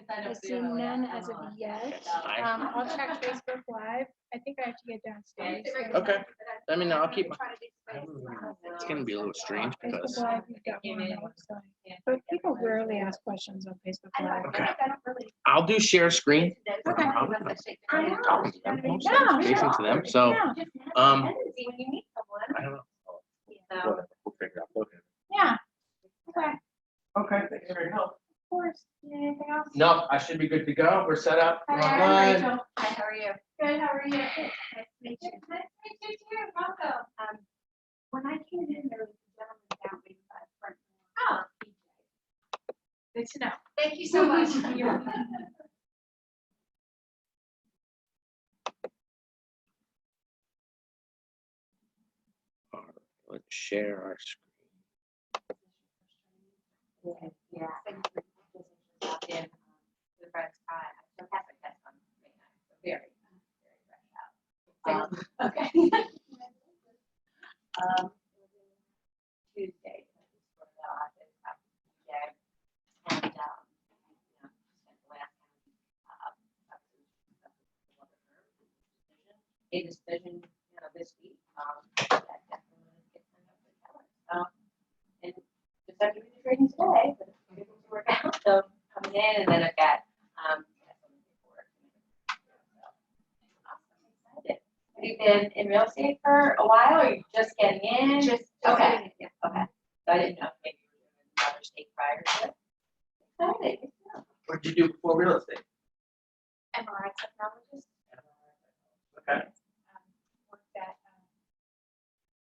I see none as of yet. I'll check Facebook Live. I think I have to get downstairs. Okay. Let me know. I'll keep. It's gonna be a little strange Facebook because. Live, you've got one on the website. But people rarely ask questions on Facebook Live. Okay. I'll do share screen. Okay. Talking to them, mostly Yeah, facing to them. So, Yeah, I don't know. We'll figure out. Okay. yeah. Okay, of Okay. Thanks for your help. course. Anything else? No, I should be good to go. We're set up. We're Hi, online. Rachel. Hi, how are you? Good, how are you? Nice to meet you. Nice to meet you too. Welcome. When I came in, there was a gentleman down waiting by the front door. Oh. Good to know. Thank you so much. All right, let's share our screen. Yeah. In the first time, I took a test on May 9th, so very fresh out. Okay. Tuesday, I just sort of office after Tuesday, and spent the last a decision, this week. That definitely gets sent up to Keller. And just have to do the training today, but it's able to work out. So coming in, and then I've got some paperwork. So awesome, excited. Have you been in real estate for a while, or are you just getting in? Just Okay. Yeah, okay. So I didn't know if maybe you were doing another state prior to it. Excited. Yeah. What did you do before real estate? MRI technologist. Okay. Worked at,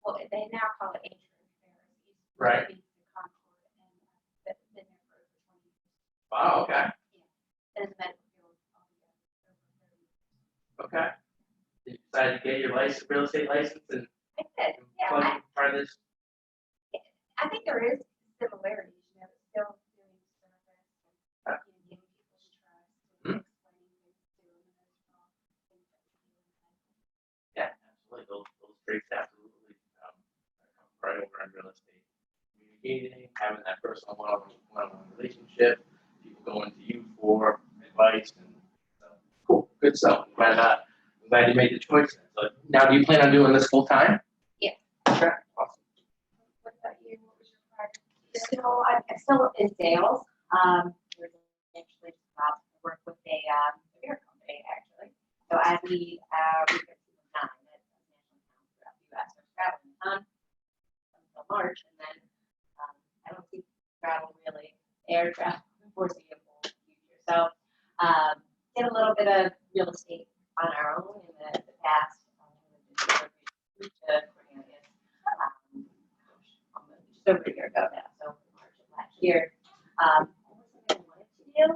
well, they now call it Atrium Affairs. Right. In Concord, and been there for over 20 years. Wow. Okay. As a medical field altogether. Okay. You decided to get your license, real estate license, and I did. Yeah. try this. I think there is similarities, still doing service and giving people trust and explaining things to them and those are all things that we do. Yeah, absolutely. Those traits absolutely come right over in real estate. Communicating, having that personal one-on-one relationship, people going to you for advice, and cool, good stuff. I'm glad you made the choice. So now, do you plan on doing this full time? Yeah. Okay. Awesome. What about you? What was your prior? So I'm still in sales. There's actually work with a beer company actually. So I lead research team 9 at national accounts throughout the U.S. So I'm traveling a ton until March, and then I don't see travel really air travel in the foreseeable future. So did a little bit of real estate on our own in the past. Moved to Cornelius just over a year ago now, so March of last year. It wasn't what I wanted to do,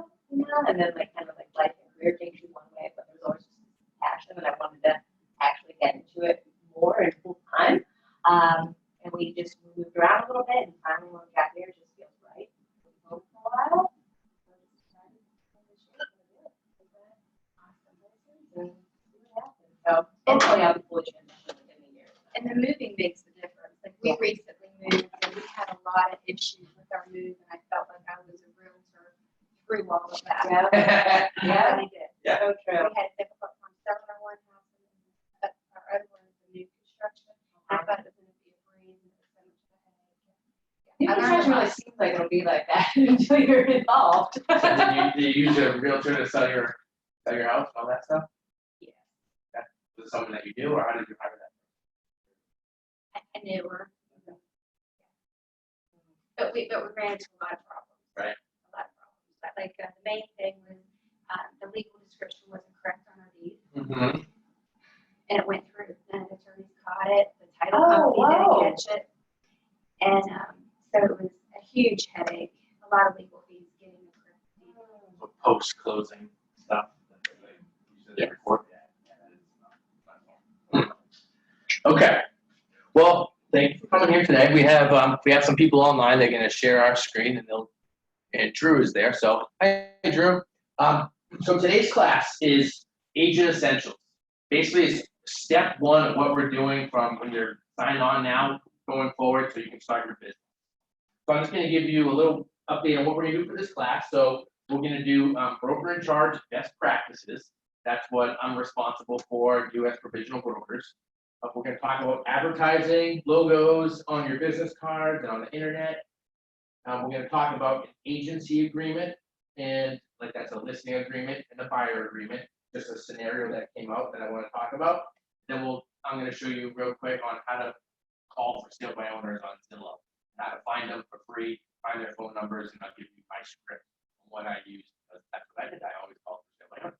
and then kind of life and career takes you one way, but there's always just passion, and I wanted to actually get into it more and full time. And we just moved around a little bit, and finally when we got here, it just feels right. We home for a while. So hopefully I'll be fully transitioned within a year. And the moving makes the difference. Like we recently moved and we had a lot of issues with our move, and I felt like I was a realtor through all of that. Yeah, I yeah, really did. Yeah. so We true. had a difficult time selling our one house, and our other one was the new construction. I thought it was going to be a breeze, and it was so much of a headache. New I learned a construction really lot. seems like it'll be like that until you're involved. So did you use a realtor to sell your house and all that stuff? Yeah. Okay. Was it something that you do, or how did you hire that? I knew her. But we ran into a lot of problems. Right. A lot of problems. But the main thing was the legal description wasn't correct on our deed, Mm-hmm. and it went through. And the attorneys caught it. The title Oh, company whoa. didn't catch it, and so it was a huge headache. A lot of legal fees getting the correct deed. Post closing stuff. Usually they report that. Okay. Well, thank you for coming here today. We have some people online. They're going to share our screen, and Drew is there. So hi, Drew. So today's class is Agent Essentials. Basically, it's step one of what we're doing from when you're signed on now going forward, so you can start your business. So I'm just going to give you a little update on what we're going to do for this class. So we're gonna do broker in charge best practices. That's what I'm responsible for, do as provisional brokers. We're gonna talk about advertising, logos on your business cards and on the internet. We're gonna talk about an agency agreement, and like that's a listing agreement and a buyer agreement, just a scenario that came out that I wanna talk about. Then I'm gonna show you real quick on how to call for sale by owners on Zillow, how to find them for free, find their phone numbers, and I'll give you my script on what I use. That's what I did. I always call for sale by owners.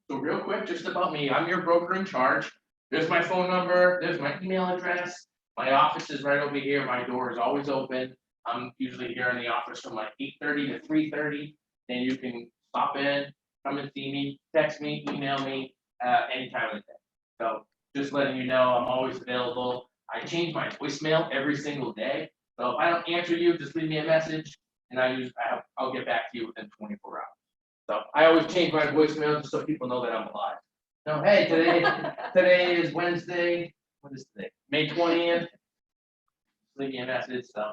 So real quick, just about me, I'm your broker in charge. There's my phone number, there's my email address. My office is right over here. My door is always open. I'm usually here in the office from like 8:30 to 3:30. Then you can stop in, come and see me, text me, email me, anytime of the day. So just letting you know, I'm always available. I change my voicemail every single day. So if I don't answer you, just leave me a message and I'll get back to you within 24 hours. So I always change my voicemail just so people know that I'm alive. No, hey, today is Wednesday. What is today? May 20th. Leave me a message. So,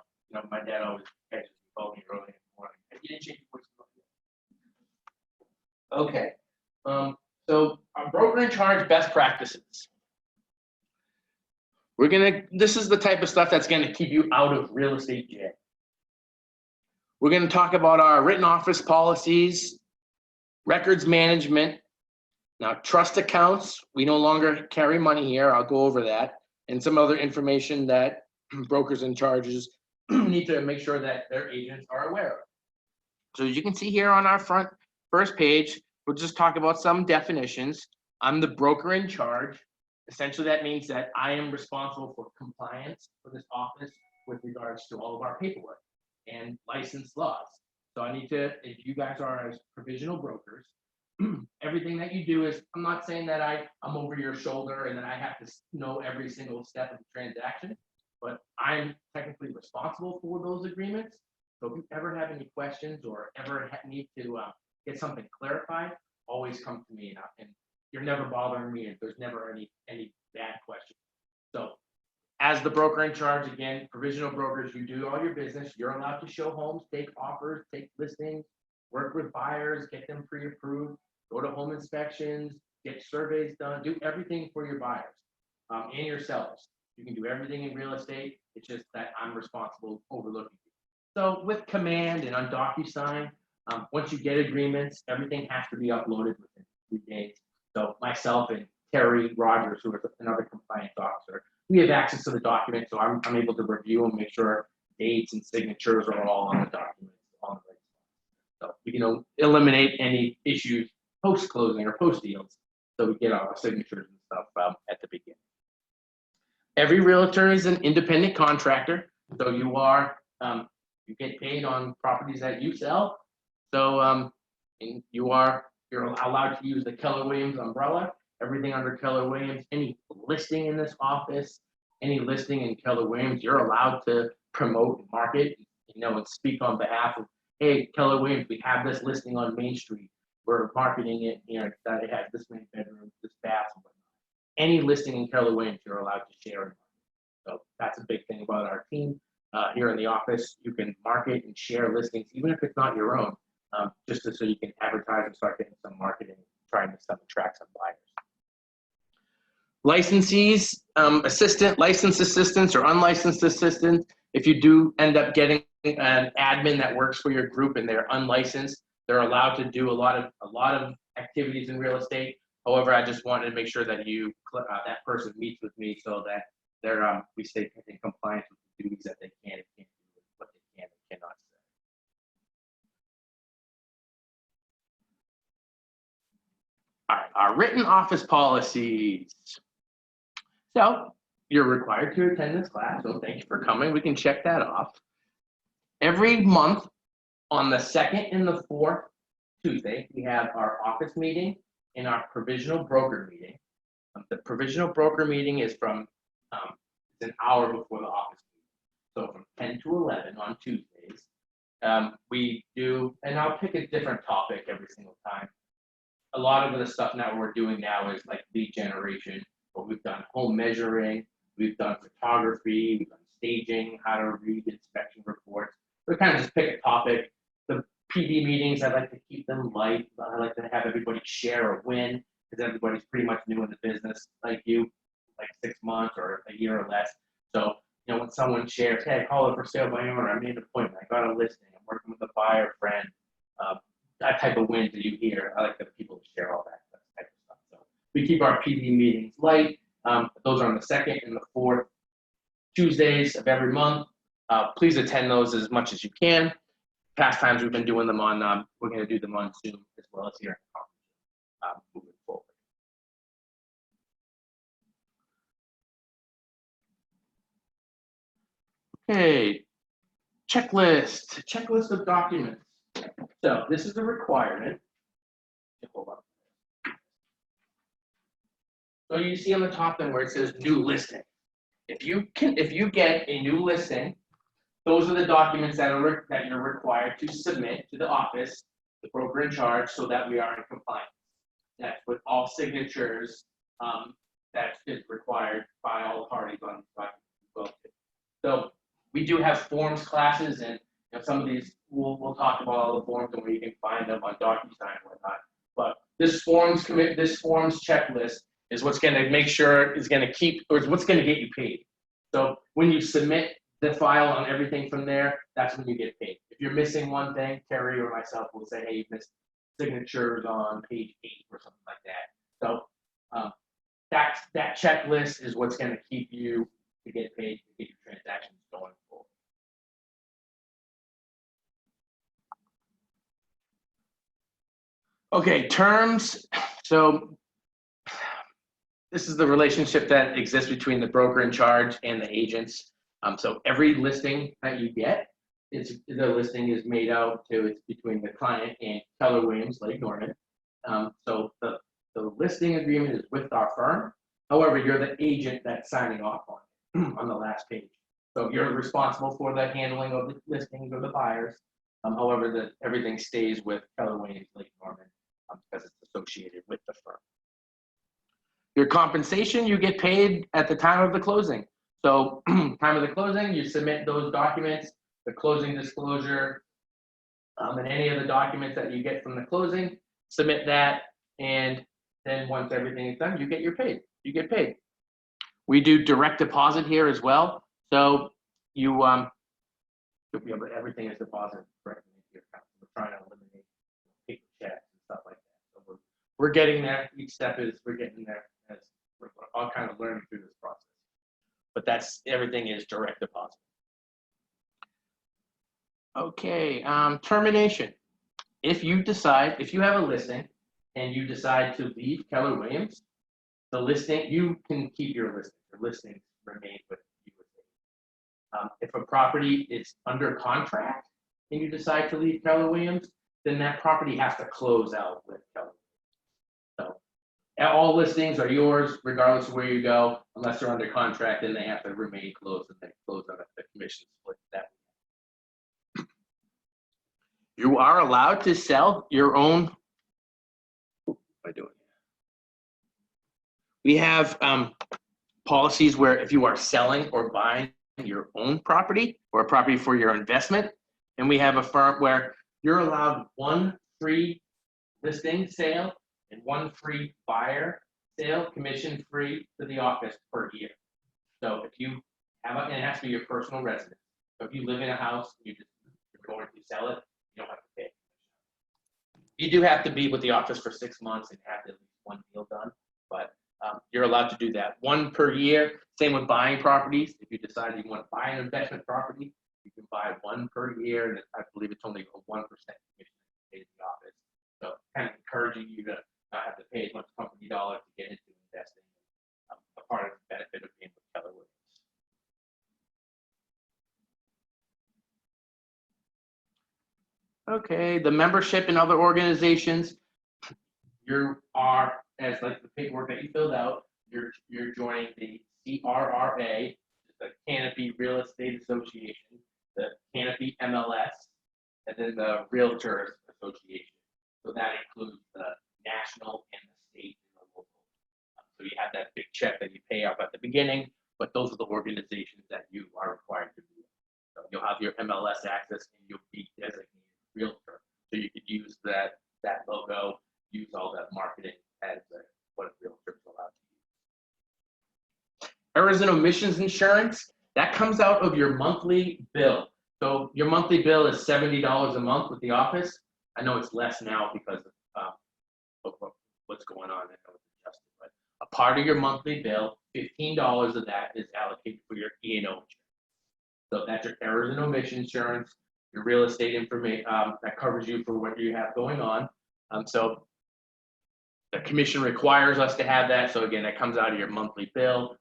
my dad always catches me, calls me early in the morning. Hey, you didn't change your voicemail yet. Okay. So our broker in charge best practices. This is the type of stuff that's gonna keep you out of real estate jail. We're gonna talk about our written office policies, records management. Now, trust accounts, we no longer carry money here. I'll go over that, and some other information that brokers in charges need to make sure that their agents are aware of. So as you can see here on our first page, we'll just talk about some definitions. I'm the broker in charge. Essentially, that means that I am responsible for compliance for this office with regards to all of our paperwork and license laws. So I need to, if you guys are as provisional brokers, everything that you do is, I'm not saying that I'm over your shoulder and that I have to know every single step of the transaction, but I'm technically responsible for those agreements. So if you ever have any questions or ever need to get something clarified, always come to me, and you're never bothering me, and there's never any bad questions. So as the broker in charge, again, provisional brokers, you do all your business. You're allowed to show homes, take offers, take listings, work with buyers, get them pre-approved, go to home inspections, get surveys done, do everything for your buyers and your sellers. You can do everything in real estate. It's just that I'm responsible overlooking you. So with Command and on DocuSign, once you get agreements, everything has to be uploaded within 3 days. So myself and Terry Rogers, who is another compliance officer, we have access to the document, so I'm able to review and make sure dates and signatures are all on the document. So we can eliminate any issues post-closing or post-deals, so we get our signatures and stuff at the beginning. Every realtor is an independent contractor, so you get paid on properties that you sell. So and you're allowed to use the Keller Williams umbrella. Everything under Keller Williams, any listing in this office, any listing in Keller Williams, you're allowed to promote and market, and speak on behalf of, hey, Keller Williams, we have this listing on Main Street. We're marketing it, that it has this many bedrooms, this bath, and whatnot. Any listing in Keller Williams, you're allowed to share. So that's a big thing about our team here in the office. You can market and share listings, even if it's not your own, just so you can advertise and start getting some marketing, trying to attract some buyers. Licensees, licensed assistants or unlicensed assistants, if you do end up getting an admin that works for your group and they're unlicensed, they're allowed to do a lot of activities in real estate. However, I just wanted to make sure that that person meets with me so that we stay in compliance with the duties that they can and can't do, what they can and cannot say. All right, our written office policies. So you're required to attend this class, so thank you for coming. We can check that off. Every month on the 2nd and the 4th Tuesday, we have our office meeting and our provisional broker meeting. The provisional broker meeting is from it's an hour before the office meeting. So from 10 to 11 on Tuesdays, we do, and I'll pick a different topic every single time. A lot of the stuff now we're doing now is like lead generation, but we've done home measuring, we've done photography, we've done staging, how to read inspection reports. We kind of just pick a topic. The PD meetings, I like to keep them light. I like to have everybody share a win because everybody's pretty much new in the business, like you, like 6 months or a year or less. So, you know, when someone shares, hey, I call it for sale by owner, I made an appointment, I got a listing, I'm working with a buyer friend, that type of wins that you hear, I like the people to share all that type of stuff. So we keep our PD meetings light. Those are on the 2nd and the 4th Tuesdays of every month. Please attend those as much as you can. Past times we've been doing them on, we're going to do them on Zoom as well as here moving forward. Okay, checklist of documents. So this is a requirement. Hold on. So you see on the top then where it says new listing. If you get a new listing, those are the documents that you're required to submit to the office, the broker in charge, so that we are in compliance. That's with all signatures that is required by all parties on the document. So we do have forms classes, and some of these we'll talk about all the forms and where you can find them on DocuSign and whatnot. But this forms checklist is what's going to make sure is going to keep, or is what's going to get you paid. So when you submit the file on everything from there, that's when you get paid. If you're missing one thing, Terry or myself will say, hey, you missed signatures on page 8 or something like that. So that checklist is what's going to keep you to get paid, to get your transactions going forward. Okay, terms. So this is the relationship that exists between the broker in charge and the agents. So every listing that you get, the listing is made out to, it's between the client and Keller Williams, Lake Norman. So the listing agreement is with our firm. However, you're the agent that's signing off on the last page. So you're responsible for the handling of the listings or the buyers. However, everything stays with Keller Williams, Lake Norman because it's associated with the firm. Your compensation, you get paid at the time of the closing. So time of the closing, you submit those documents, the closing disclosure, and any of the documents that you get from the closing, submit that, and then once everything is done, you get paid. You get paid. We do direct deposit here as well. So you, everything is deposited directly into your account. We're trying to eliminate paper checks and stuff like that. So we're getting there. Each step is we're getting there as we're all kind of learning through this process. But everything is direct deposit. Okay, termination. If you have a listing and you decide to leave Keller Williams, the listing, you can keep your listing. Your listings remain with you. If a property is under contract and you decide to leave Keller Williams, then that property has to close out with Keller Williams. So all listings are yours, regardless of where you go, unless they're under contract, then they have to remain closed and they close out at the commission split. You are allowed to sell your own. What am I doing? We have policies where if you are selling or buying your own property or a property for your investment, and we have a firm where you're allowed 1 free listing sale and 1 free buyer sale, commission free to the office per year. So if you have and it has to be your personal residence. So if you live in a house, you're going to sell it, you don't have to pay. You do have to be with the office for 6 months and have at least 1 deal done, but you're allowed to do that 1 per year. Same with buying properties. If you decide you want to buy an investment property, you can buy 1 per year, and I believe it's only a 1% commission paid to the office. So kind of encouraging you to not have to pay as much company dollar to get into investing. A part of the benefit of being with Keller Williams. Okay, the membership in other organizations. You are, as like the paperwork that you filled out, you're joining the CRRA, the Canopy Real Estate Association, the Canopy MLS, and then the Realtors Association. So that includes the national and the state and the local. So you have that big check that you pay off at the beginning, but those are the organizations that you are required to do. So you'll have your MLS access and you'll be designated realtor you could use that logo, use all that marketing as what Real Trip's allowed to use. Errors and omissions insurance, that comes out of your monthly bill. So your monthly bill is $70 a month with the office. I know it's less now because of what's going on. I know it's adjusted, but a part of your monthly bill, $15 of that is allocated for your E&O insurance. So that's your errors and omission insurance, your real estate information that covers you for what you have going on. So the commission requires us to have that. So again, that comes out of your monthly bill.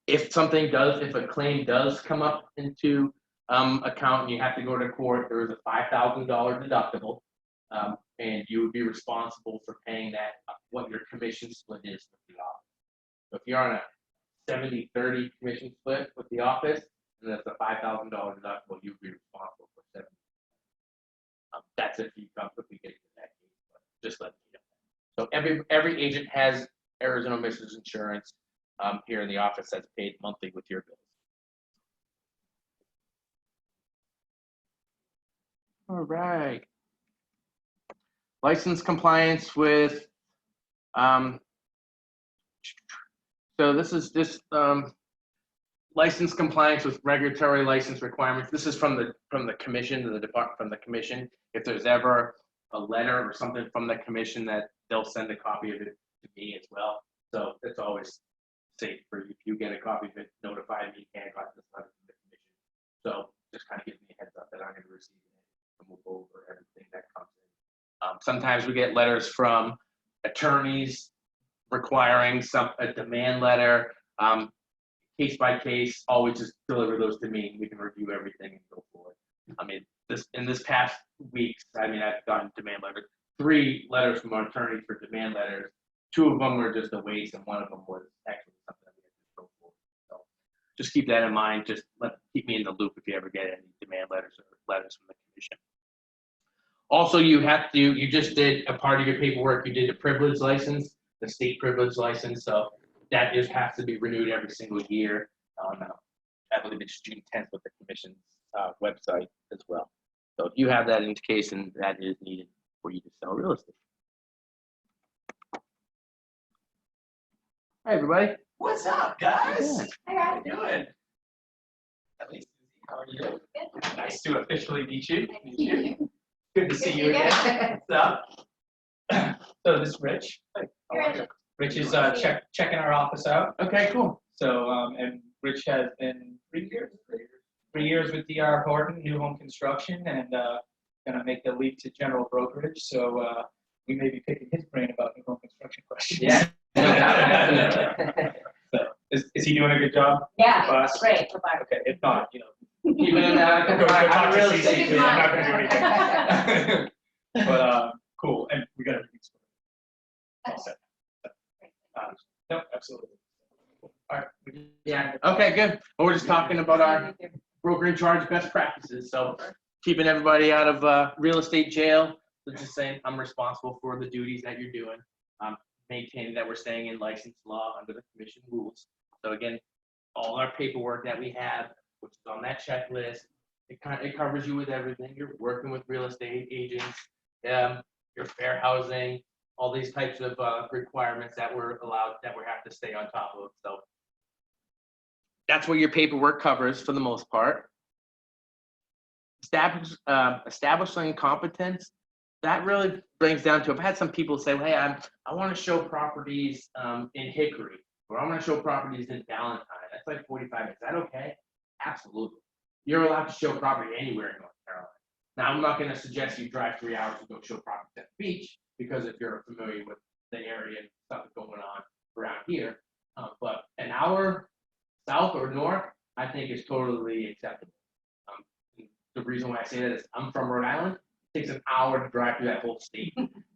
If a claim does come up into account and you have to go to court, there is a $5,000 deductible, and you would be responsible for paying that, what your commission split is with the office. So if you're on a 70-30 commission split with the office, and that's a $5,000 deductible, you'd be responsible for 70. That's if we get to that case, but just let you know. So every agent has errors and omissions insurance here in the office that's paid monthly with your bills. All right. License compliance with, so this is just license compliance with regulatory license requirements. This is from the commission, to the department, from the commission. If there's ever a letter or something from the commission, that they'll send a copy of it to me as well. So it's always safe for you. If you get a copy of it, notify me and got this letter from the commission. So just kind of gives me a heads up that I'm going to receive it, and we'll go over everything that comes in. Sometimes we get letters from attorneys requiring a demand letter. Case by case, always just deliver those to me. We can review everything and go forward. I mean, in this past weeks, I mean, I've gotten demand letters, 3 letters from our attorneys for demand letters. 2 of them were just a waste, and 1 of them was actually something that we had to go for. So just keep that in mind. Just keep me in the loop if you ever get any demand letters or letters from the commission. Also, you just did a part of your paperwork. You did a privilege license, the state privilege license. So that just has to be renewed every single year. I believe it's June 10th with the commission's website as well. So if you have that in case, and that is needed for you to sell real estate. Hi, everybody. What's up, guys? Yeah. Hi, How guys. you doing? At least, how are you? Nice to officially meet you. Good to see you again. What's up? So this is Rich. Hi, how are you? Rich is checking our office out. Okay, cool. So, and Rich has been 3 years? 3 years with DR Horton, New Home Construction, and gonna make the leap to general brokerage. So we may be picking his brain about new home construction questions. Yeah. So, is he doing a good job? Yeah, Boss? great. Goodbye. Okay, if not, Keeping it out. Go talk to real CC, estate. too. I'm not gonna do anything. But cool, and we got everything sorted. All set. No, absolutely. All right. Yeah. Okay, good. Well, we're just talking about our broker in charge best practices. So keeping everybody out of real estate jail. So just saying I'm responsible for the duties that you're doing. Maintaining that we're staying in licensed law under the commission rules. So again, all our paperwork that we have, which is on that checklist, it covers you with everything. You're working with real estate agents, your fair housing, all these types of requirements that we're allowed, that we have to stay on top of. So that's what your paperwork covers for the most part. Establishing competence, that really brings down to, I've had some people say, well, hey, I want to show properties in Hickory, or I want to show properties in Valentine. That's like 45 minutes. Is that okay? Absolutely. You're allowed to show property anywhere in North Carolina. Now, I'm not going to suggest you drive 3 hours to go show property at the beach, because if you're familiar with the area and stuff that's going on around here, but an hour south or north, I think is totally acceptable. The reason why I say that is I'm from Rhode Island. It takes an hour to drive through that whole state.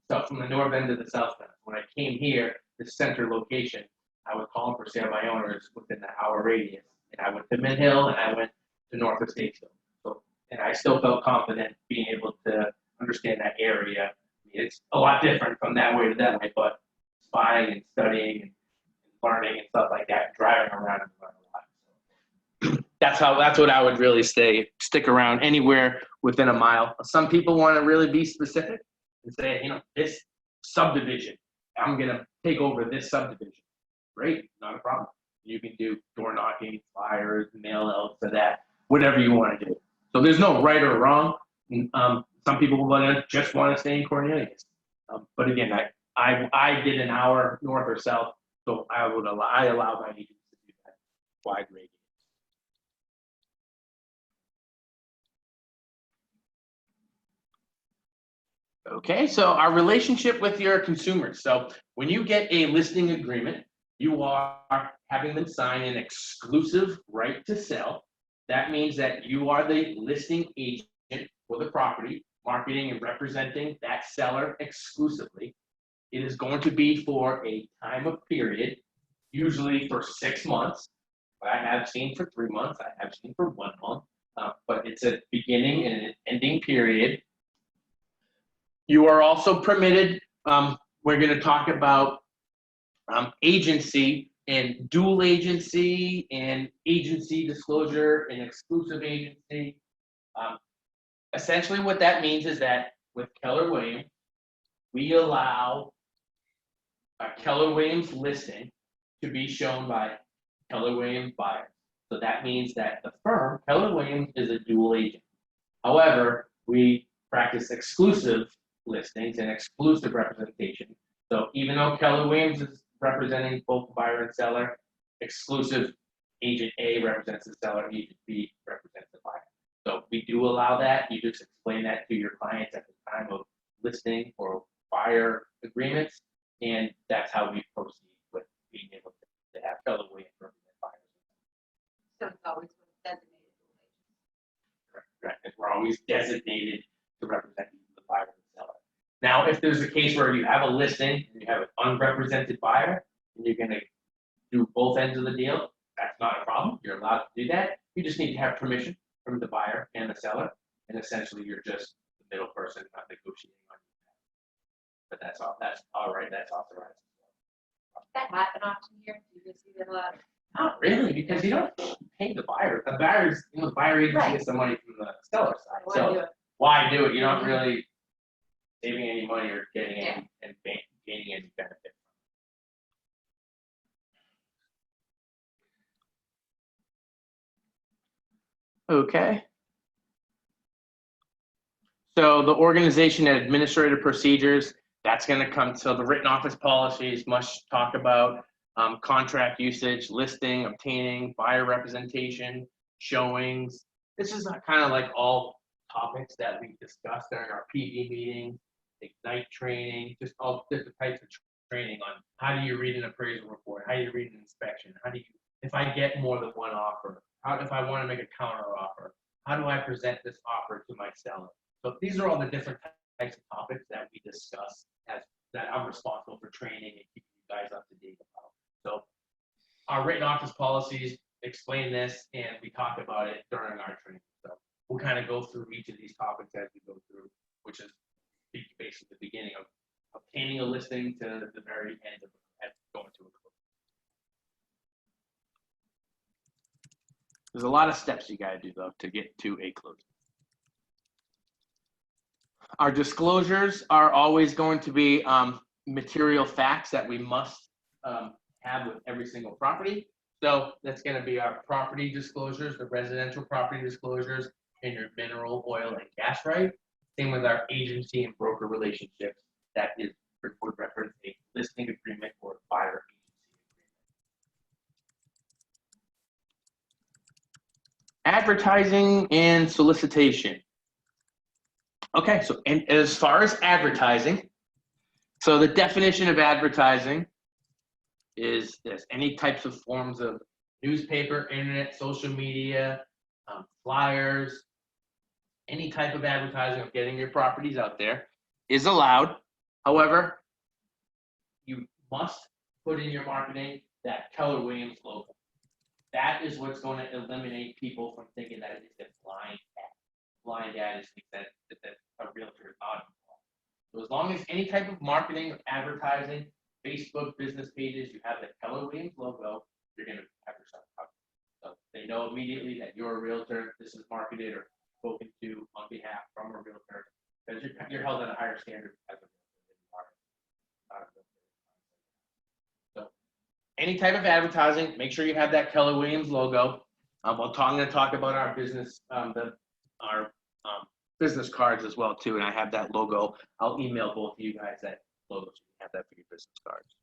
So from the north end to the south end. When I came here, the center location, I was calling for sale by owners within the hour radius. And I went to Mid Hill and I went to north of Statesville. So, and I still felt confident being able to understand that area. I mean, it's a lot different from that way to that way, but spying and studying and learning and stuff like that, driving around and learning a lot. So that's what I would really say. Stick around anywhere within a mile. Some people want to really be specific and say, this subdivision, I'm gonna take over this subdivision. Great, not a problem. You can do door knocking, flyers, mail out for that, whatever you want to do. So there's no right or wrong. Some people just want to stay in Cornelius. But again, I did an hour north or south, so I allow my agents to do that wide radius. Okay, so our relationship with your consumers. So when you get a listing agreement, you are having them sign an exclusive right to sell. That means that you are the listing agent for the property, marketing and representing that seller exclusively. It is going to be for a time of period, usually for 6 months. I have seen for 3 months, I have seen for 1 month, but it's a beginning and an ending period. You are also permitted, we're going to talk about agency and dual agency and agency disclosure and exclusive agency. Essentially what that means is that with Keller Williams, we allow a Keller Williams listing to be shown by Keller Williams buyers. So that means that the firm, Keller Williams, is a dual agent. However, we practice exclusive listings and exclusive representation. So even though Keller Williams is representing both the buyer and seller, exclusive agent A represents the seller, agent B represents the buyer. So we do allow that. You just explain that to your clients at the time of listing or buyer agreements, and that's how we proceed with being able to have Keller Williams represent buyers. So it's always designated. Correct. And we're always designated to represent the buyer and seller. Now, if there's a case where you have a listing and you have an unrepresented buyer and you're going to do both ends of the deal, that's not a problem. You're allowed to do that. You just need to have permission from the buyer and the seller, and essentially you're just the middle person, not negotiating on your behalf. But that's all. That's all right. That's authorized. That happen often here? Do you see them a lot? Not really, because you don't pay the buyer. The buyer's, the buyer agency Right. gets the money from the seller side. Why do So it? why do it? You're not really saving any money or getting any and gaining any benefit. Okay. So the organization and administrative procedures, that's going to come. So the written office policies must talk about contract usage, listing, obtaining, buyer representation, showings. This is kind of like all topics that we discussed during our PD meeting, Ignite training, just all different types of training on how do you read an appraisal report, how do you read an inspection, how do you, if I get more than one offer, how, if I want to make a counter offer, how do I present this offer to my seller? So these are all the different types of topics that we discuss as that I'm responsible for training and keeping you guys up to date about. So our written office policies explain this, and we talk about it during our training. So we'll kind of go through each of these topics as we go through, which is basically the beginning of obtaining a listing to the very end of going to a close. There's a lot of steps you got to do though to get to a close. Our disclosures are always going to be material facts that we must have with every single property. So that's going to be our property disclosures, the residential property disclosures, and your mineral, oil, and gas right. Same with our agency and broker relationships. That is would reference a listing agreement or buyer agency agreement. Advertising and solicitation. Okay, so and as far as advertising, so the definition of advertising is this: any types of forms of newspaper, internet, social media, flyers, any type of advertising of getting your properties out there is allowed. However, you must put in your marketing that Keller Williams logo. That is what's going to eliminate people from thinking that it's a blind ad. Blind ad is that a realtor is not involved. So as long as any type of marketing or advertising, Facebook business pages, you have the Keller Williams logo, you're going to have yourself covered. So they know immediately that you're a realtor, this is marketed or spoken to on behalf from a realtor, because you're held at a higher standard as a realtor than you are not a realtor. So any type of advertising, make sure you have that Keller Williams logo. I'm going to talk about our business, our business cards as well too, and I have that logo. I'll email both of you guys that logo so you can have that for your business cards.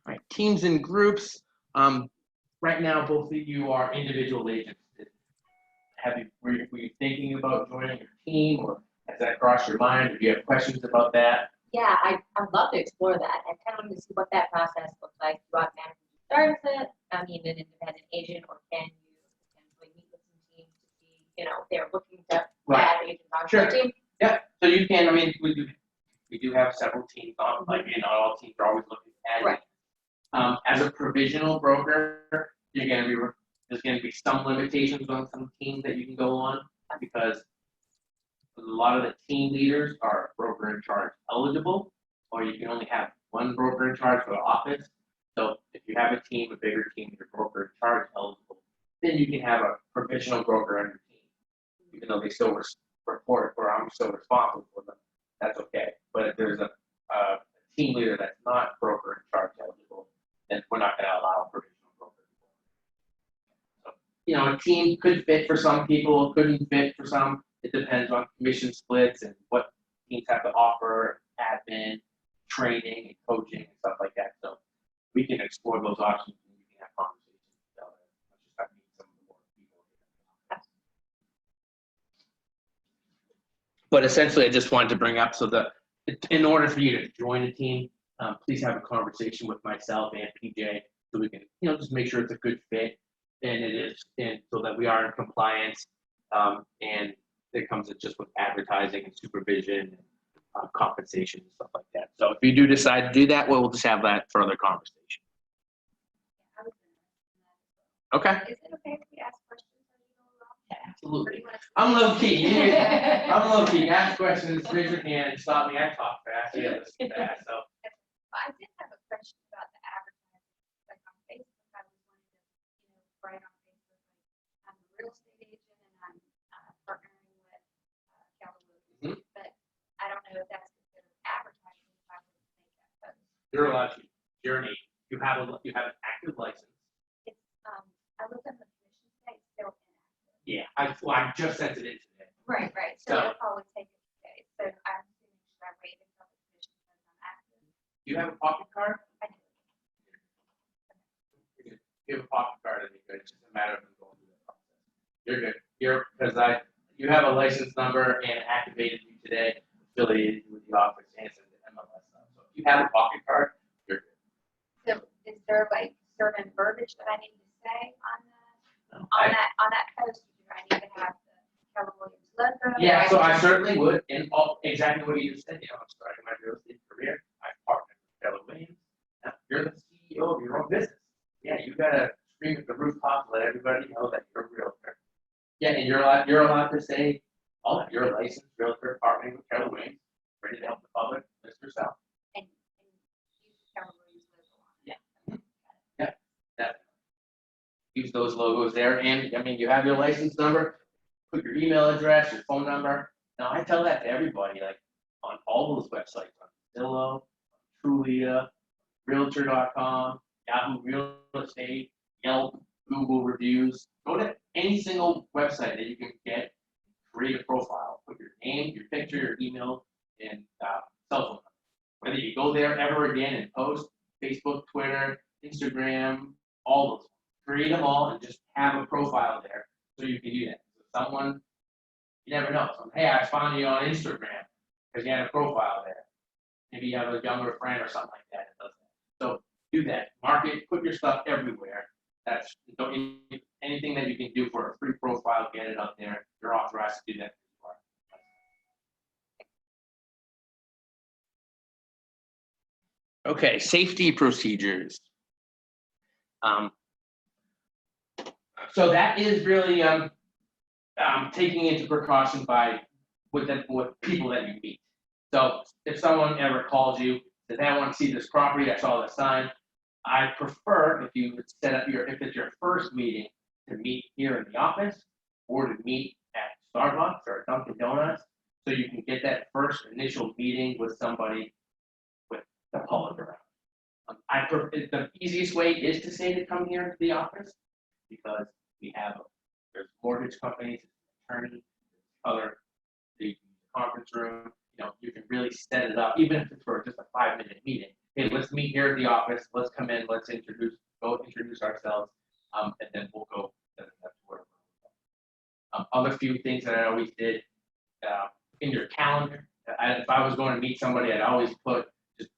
All right, teams and groups. Right now, both of you are individual agents. Were you thinking about joining a team, or has that crossed your mind? Or do you have questions about that? Yeah, I'd love to explore that. I kind of want to see what that process looks like. Do you automatically start with it? I mean, an independent agent, or can you potentially meet with some teams to see, if they're looking to add agents on Sure. their team? Yeah, so you can. I mean, we do have several teams on. Like, not all teams are always looking to add. Right. As a provisional broker, there's going to be some limitations on some teams that you can go on, because a lot of the team leaders are broker in charge eligible, or you can only have one broker in charge for the office. So if you have a team, a bigger team, you're broker in charge eligible, then you can have a provisional broker on your team, even though they still report, or I'm still responsible for them. That's okay. But if there's a team leader that's not broker in charge eligible, then we're not going to allow a provisional broker. So, a team could fit for some people, couldn't fit for some. It depends on commission splits and what teams have to offer, admin, training, and coaching, and stuff like that. So we can explore those options and we can have conversations about it. I just have to meet some more people. But essentially, I just wanted to bring up, so that in order for you to join a team, please have a conversation with myself and PJ, so we can, just make sure it's a good fit, and it is, and so that we are in compliance, and it comes in just with advertising and supervision, and compensation and stuff like that. So if you do decide to do that, we'll just have that further conversation. Okay. Is it okay if we ask questions? Absolutely. I'm low key. I'm low key. Ask questions, raise your hand, stop me. I talk fast. Yeah, listen fast. So. I did have a question about the advertising, like on Facebook, I was wanting to, write on Facebook, like, I'm a real estate agent and I'm partnering with Keller Williams, but I don't know if that's considered advertising, if I would make that post. You're allowed to. Journey. You have an active license. It's, I looked on the commission site, it's still inactive. Yeah, I just sent it in today. Right, So- so it'll probably take a few days, so I'm assuming should I wait until the commission says I'm active? Do you have a pocket card? I do. If you have a pocket card, then you're good. It's just a matter of going through the process. You're good. Because you have a license number and activated you today, affiliated with the office and sent the MLS stuff. So if you have a pocket card, you're good. So is there like certain verbiage that I need to say on that, No, on that post? Do I need to have the Keller Williams logo? Yeah, so I certainly would, and exactly what you just said, I'm starting my real estate career, I partnered with Keller Williams. Now, you're the CEO of your own business. Yeah, you gotta scream at the rooftop, let everybody know that you're a realtor. Yeah, and you're allowed to say, you're a licensed realtor partnering with Keller Williams, ready to help the public, list yourself. And use the Keller Williams logo on it. Definitely. Use those logos there, and you have your license number, put your email address, your phone number. Now I tell that to everybody, like on all those websites, on Zillow, Trulia, Realtor.com, Yahoo Real Estate, Yelp, Google reviews. Go to any single website that you can get, create a profile, put your name, your picture, your email, and cell phone number. Whether you go there ever again and post, Facebook, Twitter, Instagram, all those. Create them all and just have a profile there so you can do that. So someone, you never know. So, hey, I found you on Instagram because you had a profile there. Maybe you have a younger friend or something like that does that. So do that. Market, put your stuff everywhere. Anything that you can do for a free profile, get it up there. You're authorized to do that. Okay, safety procedures. So that is really taking into precaution with people that you meet. So if someone ever calls you, says, hey, I want to see this property, I saw the sign, I prefer if you would set up if it's your first meeting, to meet here in the office or to meet at Starbucks or Dunkin' Donuts, so you can get that first initial meeting with somebody with the public around. The easiest way is to say to come here to the office, because there's mortgage companies, attorneys, the conference room, you can really set it up, even if it's for just a 5-minute meeting. Hey, let's meet here at the office, let's come in, let's introduce ourselves, and then we'll go. Other few things that I always did in your calendar. If I was going to meet somebody, I'd always put just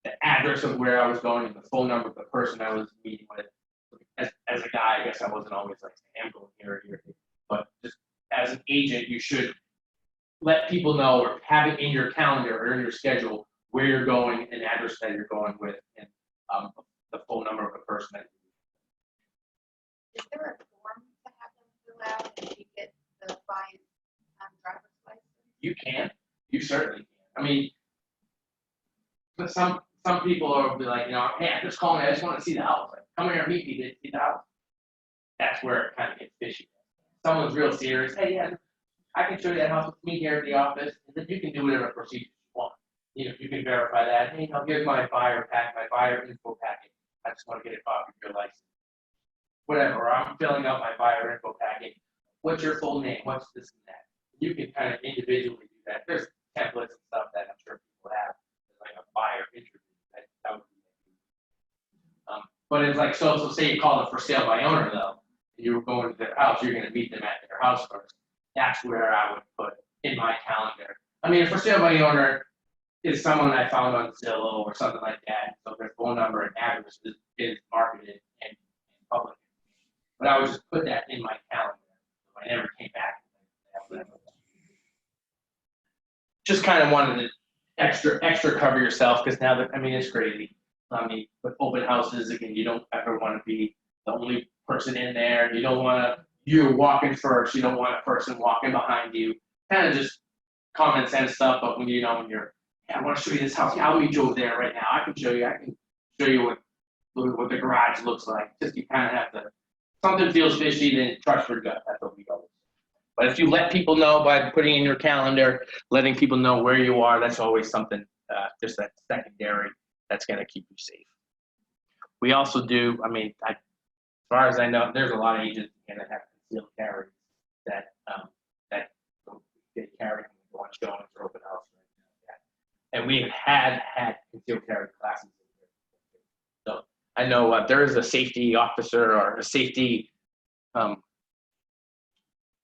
the address of where I was going and the phone number of the person I was meeting with. As a guy, I guess I wasn't always like, I'm going here or here. But just as an agent, you should let people know or have it in your calendar or in your schedule where you're going, an address that you're going with, and the phone number of the person that Is there a form to have them fill out if you get the client's driver's license? you can. You certainly can. I mean, but some people will be like, hey, I'm just calling, I just want to see the house. Like, come here and meet me to see the house. That's where it kind of gets fishy. Someone's real serious. Hey, yeah, I can show you that house with me here at the office, and then you can do whatever procedure you want. You can verify that. Hey, here's my buyer info packet. I just want to get a copy of your license. Whatever, I'm filling out my buyer info packet. What's your full name? What's this and that? You can kind of individually do that. There's templates and stuff that I'm sure people have, like a buyer interview. That would be but it's like, so say you call it for sale by owner though, and you were going to their house, you're going to meet them at their house first. That's where I would put in my calendar. I mean, for sale by owner is someone I found on Zillow or something like that. So their phone number and address is marketed and public. But I would just put that in my calendar. So I never came back. Just kind of wanted to extra cover yourself, because now that, I mean, it's crazy. I mean, with open houses, again, you don't ever want to be the only person in there. You don't want you walking first. You don't want a person walking behind you. Kind of just common sense stuff. But when you're, I want to show you this house. Yeah, I'll meet you over there right now. I can show you what the garage looks like. Just you kind of have to. Something feels fishy, then trust your gut. That's what we go. But if you let people know by putting in your calendar, letting people know where you are, that's always something, just that secondary, that's going to keep you safe. We also do, I mean, as far as I know, there's a lot of agents that have concealed carry that get carried and go on showings or open house. And we have had concealed carry classes. So I know there is a safety officer or a safety,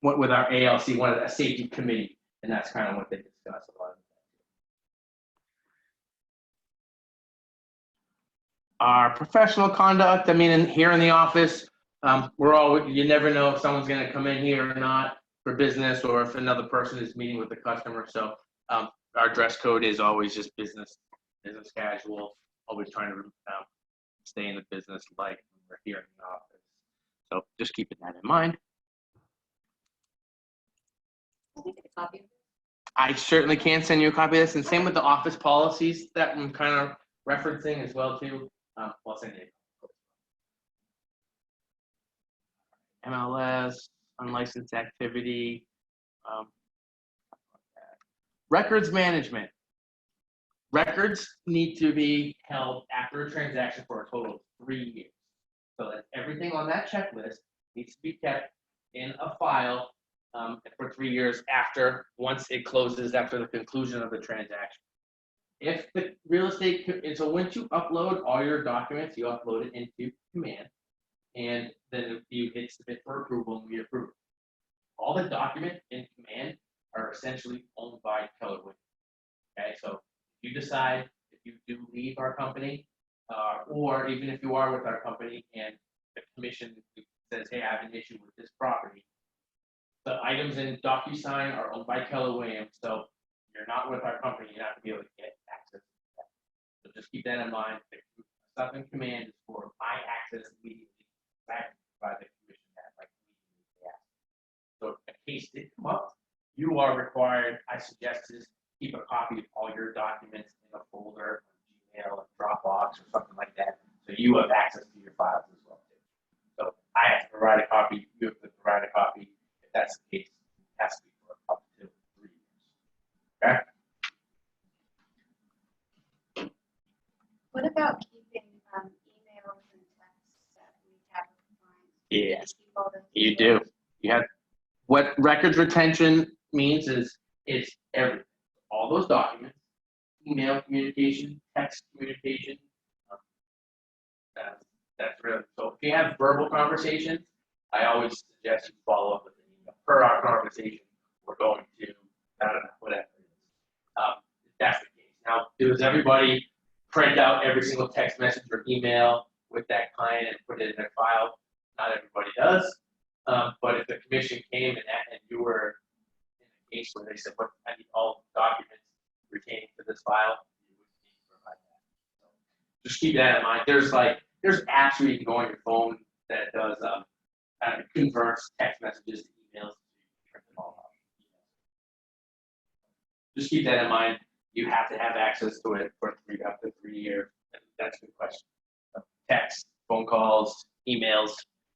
with our ALC, a safety committee, and that's kind of what they discuss a lot of that. Our professional conduct, I mean, here in the office, you never know if someone's going to come in here or not for business, or if another person is meeting with the customer. So our dress code is always just business casual, always trying to stay in the business like we're here in the office. So just keeping that in mind. I certainly can send you a copy of this, and same with the office policies that I'm kind of referencing as well too. I'll send you. MLS, unlicensed activity, records management. Records need to be held after a transaction for a total of 3 years. So that everything on that checklist needs to be kept in a file for 3 years once it closes after the conclusion of the transaction. If the real estate, so once you upload all your documents, you upload it into Command, and then you hit submit for approval and we approve. All the documents in Command are essentially owned by Keller Williams. Okay, so if you decide if you do leave our company, or even if you are with our company and the commission says, hey, I have an issue with this property, the items in DocuSign are owned by Keller Williams, so you're not with our company, you're not going to be able to get access to that. So just keep that in mind. The stuff in Command is for my access immediately back by the commission that like immediately asked. So if a case did come up, you are required, I suggest, to keep a copy of all your documents in a folder, Gmail, or Dropbox, or something like that, So you have access to your files as well too. So I have to provide a copy, you have to provide a copy. If that's the case, it has to be for up to 3 years. Okay? What about keeping emails and texts that we have with clients? Yes, Keep all those you do. details? You have, what records retention means is it's everything. All those documents, email communication, text communication. That's really, so if you have verbal conversations, I always suggest you follow up with an email. Per our conversation, we're going to, I don't know, whatever it is. If that's the case. Now, does everybody print out every single text message or email with that client and put it in their file? Not everybody does. But if the commission came and you were in a case where they said, "What, I need all documents retaining to this file," you would need to provide that. So just keep that in mind. There's apps where you can go on your phone that does converts text messages to emails. Print them all out. Just keep that in mind. You have to have access to it for up to 3 years. That's a good question. Text, phone calls, emails,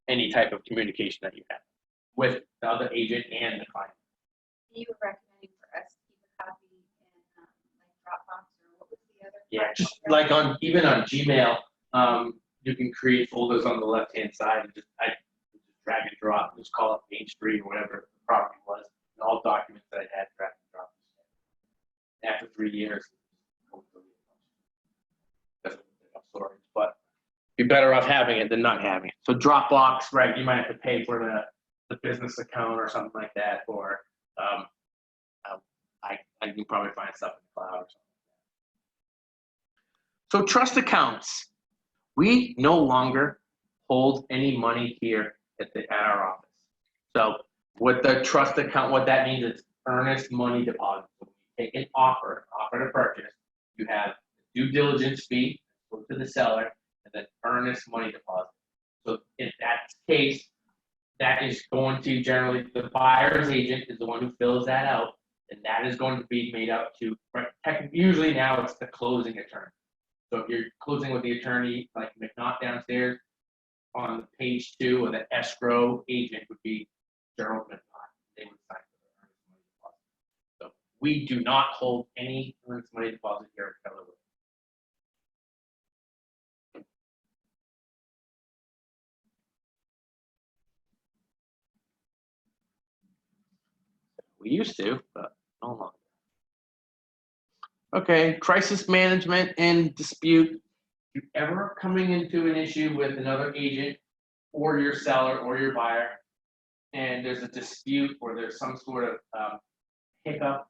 any type of communication that you have with the other agent and the client. You were recommending for us to keep a copy in like Dropbox or what was the other? Yeah, just like even on Gmail, you can create folders on the left-hand side and just drag and drop, just call it Main Street or whatever the property was, and all documents that I had drag and drop. After 3 years, that's storage, but you're better off having it than not having it. So Dropbox, right? You might have to pay for the business account or something like that, or I can probably find stuff in the cloud or something. So trust accounts. We no longer hold any money here at our office. So with the trust account, what that means is earnest money deposit. So when you take an offer to purchase, you have due diligence fee, go to the seller, and then earnest money deposit. So in that case, that is going to generally, the buyer's agent is the one who fills that out, and that is going to be made up to, usually now it's the closing attorney. So if you're closing with the attorney, like McNaught downstairs, on page 2 of the escrow agent would be Gerald McNaught. They would sign for the earnest money deposit. So we do not hold any earnest money deposit here at Keller Williams. We used to, but no longer. Okay, crisis management and dispute. If you're ever coming into an issue with another agent or your seller or your buyer, and there's a dispute or there's some sort of hiccup,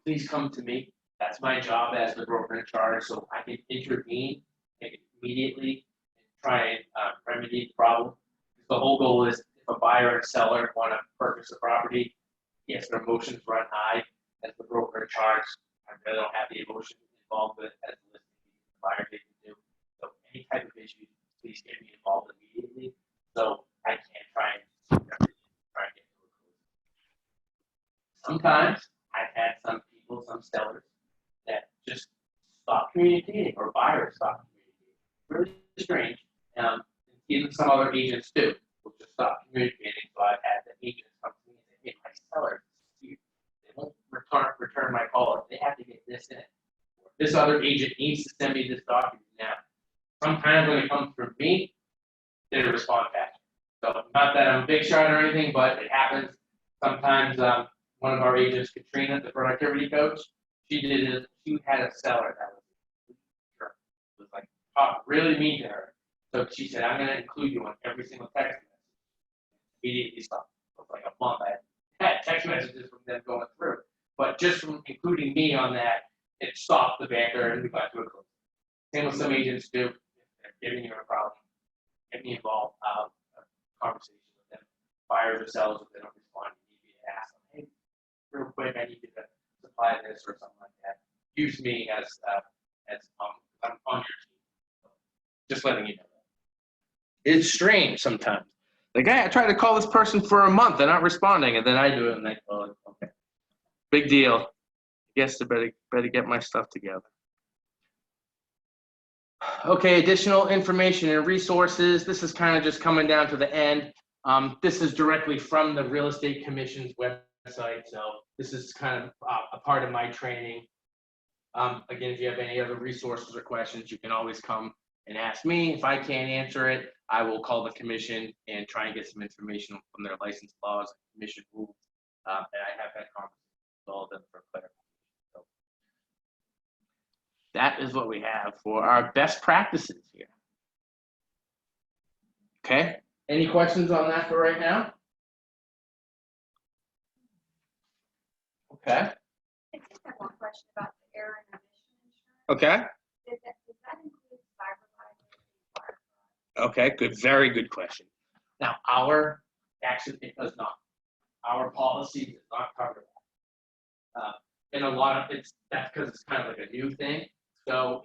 please come to me. That's my job as the broker in charge, so I can intervene immediately and try and remedy the problem. The whole goal is if a buyer and seller want to purchase a property, yes, their emotions run high. As the broker in charge, I really don't have the emotion involved with it as the buyer agent do. So any type of issue, please get me involved immediately, so I can try and get to a close. Sometimes I've had some people, some sellers, that just stop communicating, or buyers stop communicating. Really strange. Even some other agents too will just stop communicating. So I've had the agents come to me and say, "Hey, my seller, they won't return my call. They have to get this in. This other agent needs to send me this document now." Sometimes when it comes from me, they respond faster. So not that I'm a big shot or anything, but it happens. Sometimes one of our agents, Katrina, the productivity coach, she had a seller that was like really mean to her. So she said, "I'm going to include you on every single text message." Immediately stopped. It was like a month. I had text messages from them going through, but just from including me on that, it stopped the banter and we got to a close. Same with some agents do. If they're giving you a problem, get me involved. A conversation with them. Buyers or sellers, if they don't respond, you need to ask them, "Hey, real quick, I need you to supply this," or something like that. Use me as I'm on your team. Just letting you know. It's strange sometimes. Like, I try to call this person for a month, they're not responding, and then I do it, and they go, "Okay, big deal. I guess I better get my stuff together." Okay, additional information and resources. This is kind of just coming down to the end. This is directly from the Real Estate Commission's website, so this is kind of a part of my training. Again, if you have any other resources or questions, you can always come and ask me. If I can't answer it, I will call the commission and try and get some information from their license laws, commission rules. And I have had conversations with all of them for clarification. So that is what we have for our best practices here. Okay, any questions on that for right now? Okay, I just have one question about the error and omission insurance. okay, Does that include cyber liability? Or- okay, good, very good question. Now, actually, it does not. Our policy does not cover that. And a lot of that's because it's kind of like a new thing. So,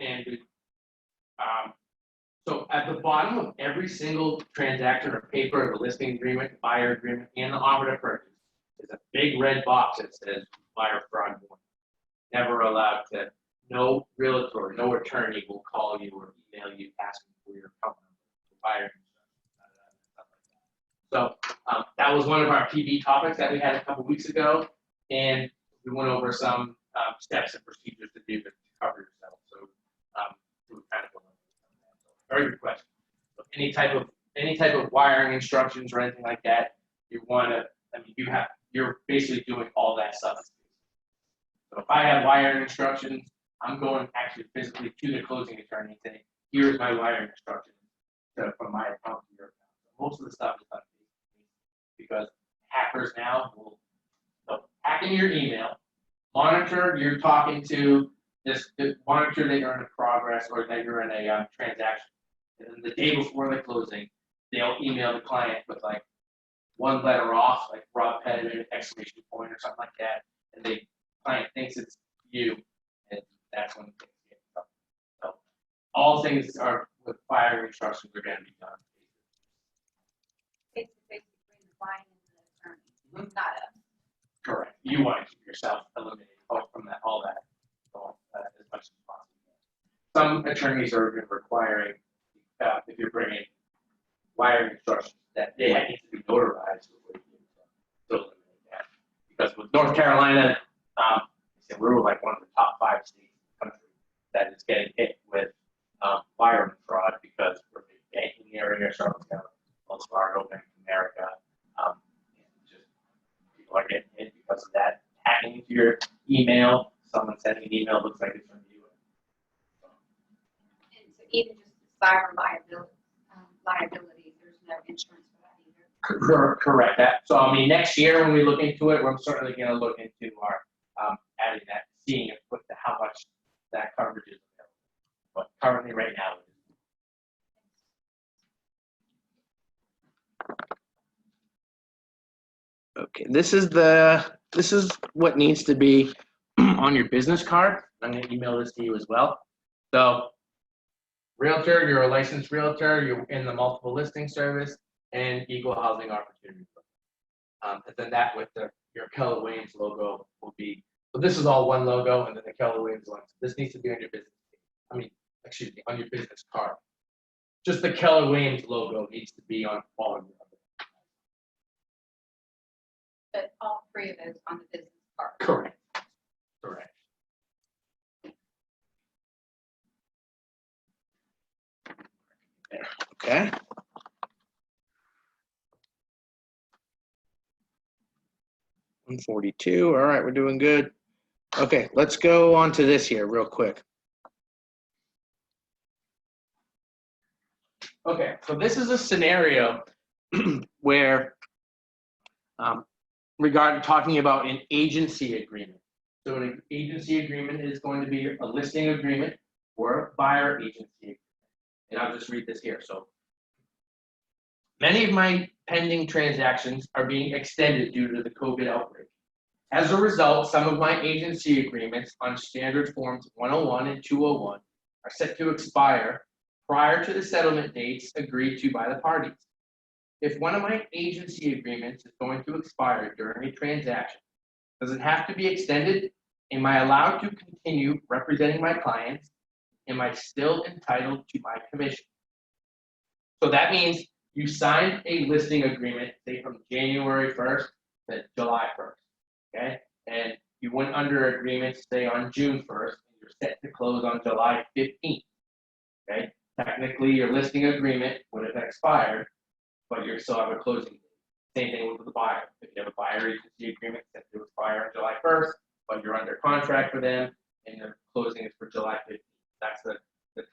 so at the bottom of every single transaction or paper, the listing agreement, buyer agreement, and the operative purchase, is a big red box that says buyer fraud warning. Never allowed to, no realtor, no attorney will call you or email you asking for your company, buyer. Stuff like that. So that was one of our PB topics that we had a couple weeks ago, and we went over some steps and procedures to do to cover yourself. So we kind of went over that. So very good question. So any type of wiring instructions or anything like that, you want to. I mean, you're basically doing all that stuff. So if I have wiring instructions, I'm going actually physically to the closing attorney and saying, here's my wiring instructions from my account to your account. So most of the stuff is done because hackers now will hack in your email, monitor you're talking to monitor that you're in a progress or that you're in a transaction. And then the day before the closing, they'll email the client with like one letter off, like Rob Pettit, exclamation point or something like that. And the client thinks it's you, and that's when things get tough. So all things are with fire instructions are going to be done. It's basically the client and the attorney, not us. Correct. You want to keep yourself eliminated from that, all that, as much as possible. Some attorneys are requiring, if you're bringing wiring instructions, that they need to be notarized before you can eliminate that. Because with North Carolina, we're like one of the top 5 states in the country that is getting hit with wiring fraud because we're a big banking area, Charlotte County, Wells Fargo, Bank of America. Just people are getting hit because of that. Hacking into your email, someone sending an email looks like it's from you. And so even just the cyber liability, there's no insurance for that either. Correct. So I mean, next year when we look into it, we're certainly going to look into our adding that, seeing how much that coverage is available. But currently, right now, okay. This is what needs to be on your business card. I'm going to email this to you as well. So, realtor, you're a licensed realtor. You're in the multiple listing service and equal housing opportunity. And then that with your Keller Williams logo will be. So this is all one logo, and then the Keller Williams one. So this needs to be on your business. On your business card. Just the Keller Williams logo needs to be on all of your. But all 3 of those on the business card. Correct. Correct. Okay. $142. All right, we're doing good. Okay, let's go on to this here real quick. Okay, so this is a scenario where regarding talking about an agency agreement. So an agency agreement is going to be a listing agreement or a buyer agency agreement. And I'll just read this here. So many of my pending transactions are being extended due to the COVID outbreak. As a result, some of my agency agreements on standard forms 101 and 201 are set to expire prior to the settlement dates agreed to by the parties. If one of my agency agreements is going to expire during a transaction, does it have to be extended? Am I allowed to continue representing my clients? am I still entitled to my commission? So that means you signed a listing agreement, say from January 1st to July 1st, okay? And you went under agreement, say on June 1st, and you're set to close on July 15th, okay? Technically, your listing agreement would have expired, but you still have a closing date. Same thing with the buyer. If you have a buyer agency agreement set to expire on July 1st, but you're under contract for them, and the closing is for July 15th. That's the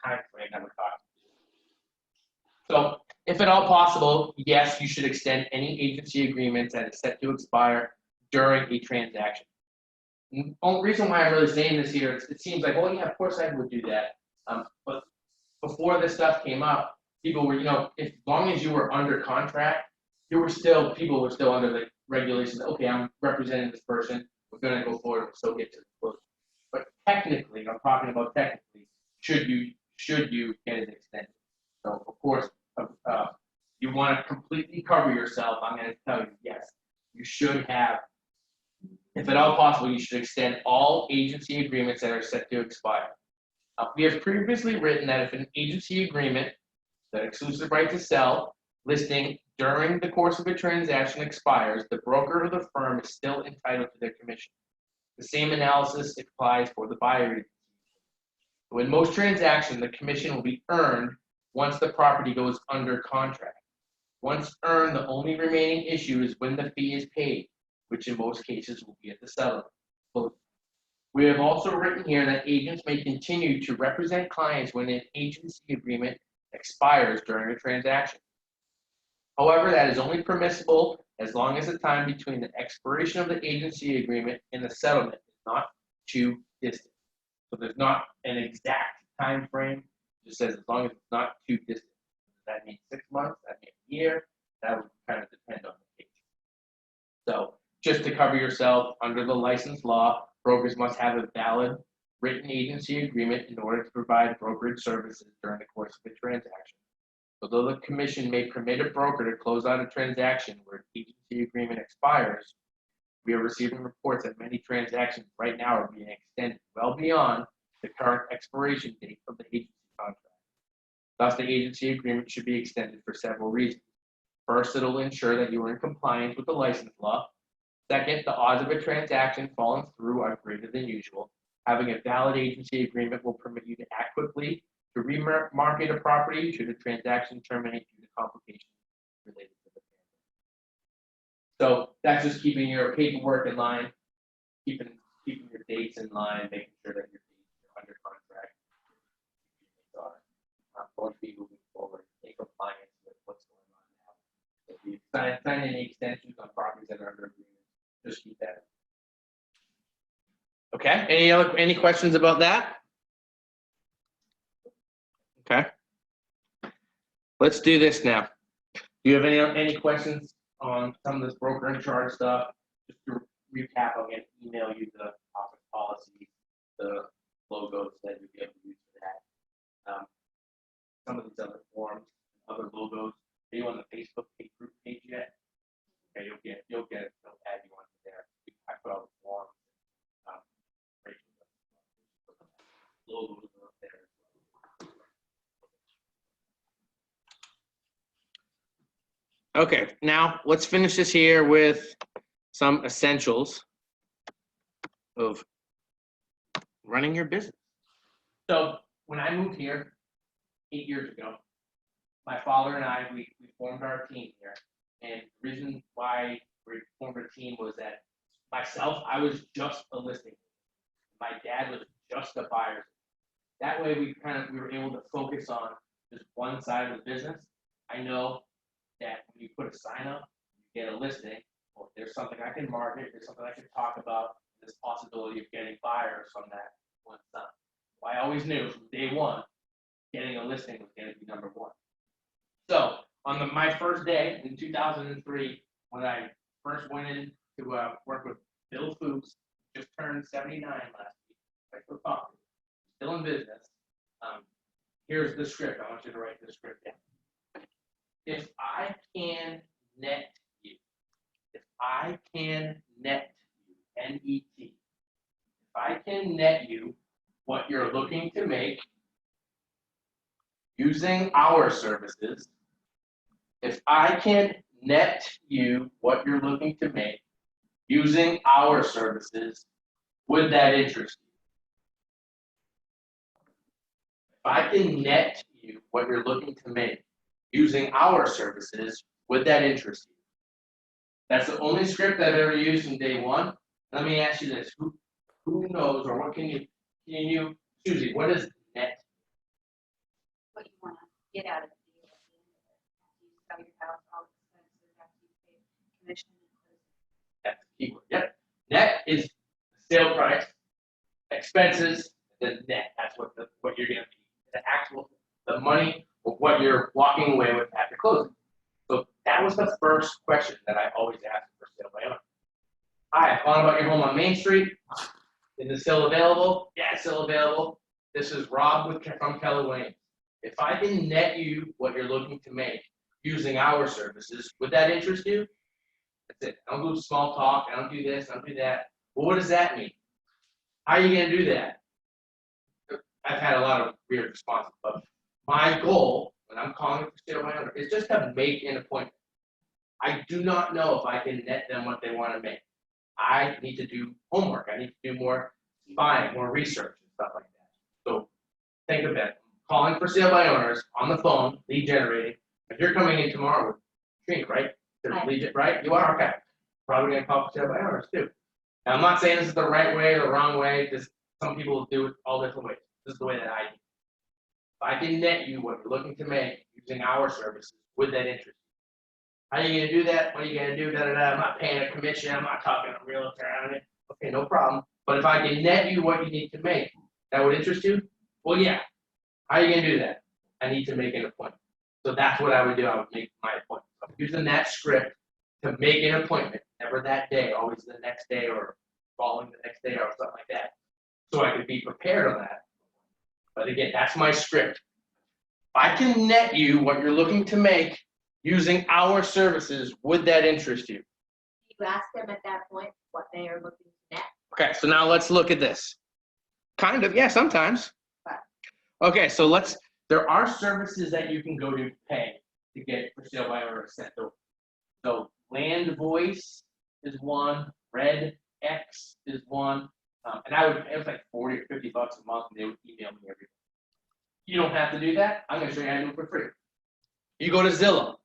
time frame that we're talking. So, if at all possible, yes, you should extend any agency agreements that is set to expire during a transaction. The only reason why I'm really saying this here is it seems like, well, yeah, of course I would do that. But before this stuff came up, people were, as long as you were under contract, people were still under the regulations. Okay, I'm representing this person. We're going to go forward and still get to the close. But technically, I'm talking about technically, should you get it extended? So of course, you want to completely cover yourself. I'm going to tell you, yes, you should have. If at all possible, you should extend all agency agreements that are set to expire. We have previously written that if an agency agreement, the exclusive right to sell, listing during the course of a transaction expires, the broker or the firm is still entitled to their commission. The same analysis applies for the buyer agency. So in most transactions, the commission will be earned once the property goes under contract. Once earned, the only remaining issue is when the fee is paid, which in most cases will be at the settlement. We have also written here that agents may continue to represent clients when an agency agreement expires during a transaction. However, that is only permissible as long as the time between the expiration of the agency agreement and the settlement is not too distant. So there's not an exact time frame. It just says as long as it's not too distant. Does that mean 6 months? That means a year? That would kind of depend on the case. So just to cover yourself, under the license law, brokers must have a valid written agency agreement in order to provide brokerage services during the course of a transaction. Although the commission may permit a broker to close out a transaction where an agency agreement expires, we are receiving reports that many transactions right now are being extended well beyond the current expiration date of the agency contract. Thus, the agency agreement should be extended for several reasons. First, it will ensure that you are in compliance with the license law. Second, the odds of a transaction falling through are greater than usual. Having a valid agency agreement will permit you to act quickly to remarket a property should a transaction terminate due to complications related to the pandemic. So that's just keeping your paperwork in line, keeping your dates in line, making sure that your dates are under contract. Going to be moving forward in compliance with what's going on now. If you sign any extensions on properties that are under agreement, just keep that. Okay. Any questions about that? Okay. Let's do this now. Do you have any questions on some of this broker in charge stuff? Just to recap, I'm going to email you the office policy, the logos that you'll be able to use for that. Some of these other forms, other logos. Are you on the Facebook group page yet? Okay, you'll get they'll add you onto there. I put all the forms. Logos are up there. Okay, now let's finish this here with some essentials of running your business. So when I moved here 8 years ago, my father and I, we formed our team here. And the reason why we formed a team was that myself, I was just a listing. My dad was just a buyer. That way we were able to focus on just one side of the business. I know that when you put a sign up, you get a listing, or there's something I can market, there's something I can talk about, there's possibility of getting buyers from that one sign. Well, I always knew from day one, getting a listing was going to be number one. So on my first day in 2003, when I first went in to work with Bill Fuchs, just turned 79 last week, I still talking, still in business. Here's the script. I want you to write the script down. If I can net you, if I can net you, N-E-T, if I can net you what you're looking to make using our services, if I can net you what you're looking to make using our services, would that interest you? If I can net you what you're looking to make using our services, would that interest you? That's the only script I've ever used from day one. Let me ask you this, who knows, or what can you, Susie, what is net? What you wanna get out of the deal at the end of it. After you sell your house, all expenses, after you pay commission and closing. That's the keyword, yep. Net is sale price, expenses, the net, that's what you're gonna be, the actual, the money, of what you're walking away with after closing. So that was the first question that I always ask for sale by owner. Hi, I'm calling about your home on Main Street. Is it still available? Yeah, it's still available. This is Rob from Keller Williams. If I can net you what you're looking to make using our services, would that interest you? That's it. I don't do small talk. I don't do this. I don't do that. Well, what does that mean? How are you going to do that? I've had a lot of weird responses, but my goal when I'm calling for sale by owner is just to make an appointment. I do not know if I can net them what they want to make. I need to do homework. I need to do more spying, more research and stuff like that. So think of it. Calling for sale by owners on the phone, lead generating. If you're coming in tomorrow with Trink, right? Right. Lead, right? You are? Okay. Probably going to call for sale by owners too. Now, I'm not saying this is the right way or the wrong way. Just some people do it all different ways. This is the way that I do. If I can net you what you're looking to make using our services, would that interest you? How are you going to do that? What are you going to do? Da, da, da. I'm not paying a commission. I'm not talking to a realtor on it. Okay, no problem. But if I can net you what you need to make, that would interest you? Well, yeah. How are you going to do that? I need to make an appointment. So that's what I would do. I would make my appointment. So I'm using that script to make an appointment, never that day, always the next day or following the next day or something like that. So I could be prepared on that. But again, that's my script. If I can net you what you're looking to make using our services, would that interest you? You ask them at that point what they are looking to net. Okay, so now let's look at this. Kind of, yeah, sometimes. Right. Okay, so there are services that you can go to pay to get for sale by owner sent over. So Land Voice is one, Red X is one, and it was like 40 or 50 bucks a month, and they would email me every month. You don't have to do that. I'm going to show you how to do it for free. You go to Zillow,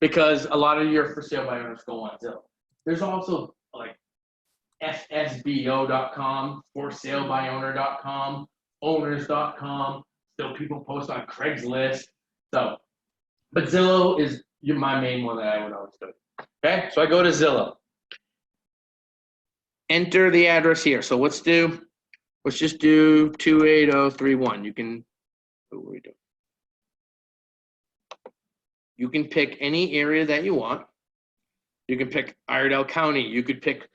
because a lot of your for sale by owners go on Zillow. There's also like FSBO.com, ForSaleByOwner.com, Owners.com. Still people post on Craigslist. So, but Zillow is my main one that I would always do. Okay, so I go to Zillow. Enter the address here. So let's just do 28031. You can, what are we doing? You can pick any area that you want. You can pick Iredell County. You could pick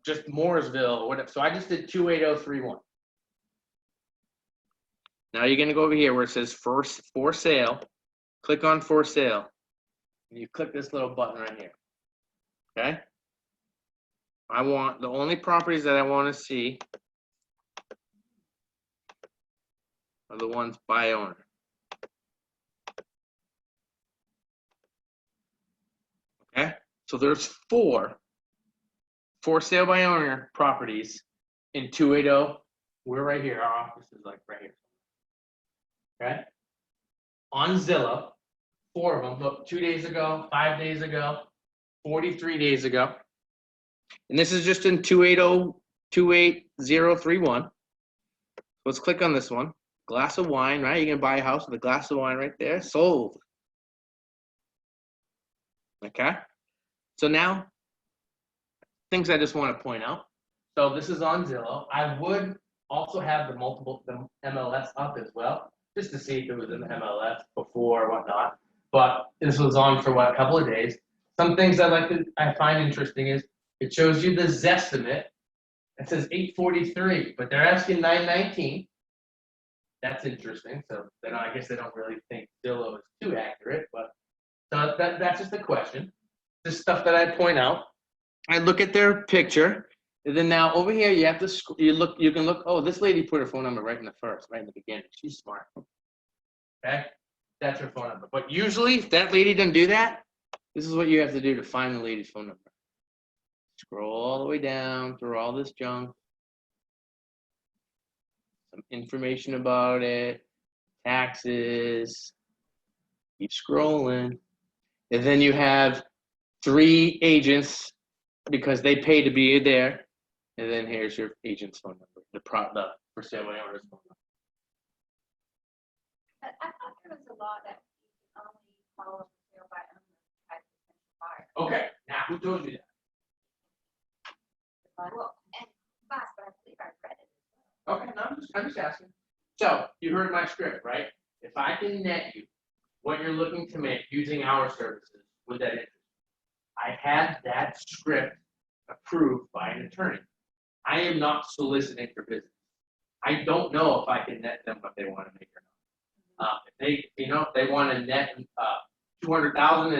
just Mooresville or whatever. So I just did 28031. Now you're going to go over here where it says for sale. Click on for sale. And you click this little button right here. Okay? I want the only properties that I want to see are the ones by owner. Okay? So there's 4 for sale by owner properties in 280. We're right here. Our office is like right here. Okay? On Zillow, 4 of them. Look, 2 days ago, 5 days ago, 43 days ago. And this is just in 28031. Let's click on this one. Glass of wine, right? You're gonna buy a house with a glass of wine right there. Sold. Okay? So now, things I just want to point out. So this is on Zillow. I would also have the MLS up as well, just to see if it was in the MLS before or whatnot. But this was on for a couple of days. Some things I find interesting is it shows you the Zestimate. It says 843, but they're asking 919. That's interesting. So then I guess they don't really think Zillow is too accurate, but so that's just a question. Just stuff that I point out. I look at their picture, and then now over here you have to you can look. Oh, this lady put her phone number right in the beginning. She's smart. okay? That's her phone number. But usually, if that lady doesn't do that, this is what you have to do to find the lady's phone number. Scroll all the way down through all this junk. Some information about it, taxes. Keep scrolling. And then you have 3 agents because they pay to be there. And then here's your agent's phone number, the for sale by owner's phone number. I thought there was a law that you can only call a sale by owner type potential buyer. Okay, now who told you that? Well, and boss, but I believe I read it. Okay, no, I'm just asking. So you heard my script, right? If I can net you what you're looking to make using our services with that interest, I had that script approved by an attorney. I am not soliciting for business. I don't know if I can net them what they want to make or not. If they want to net 200,000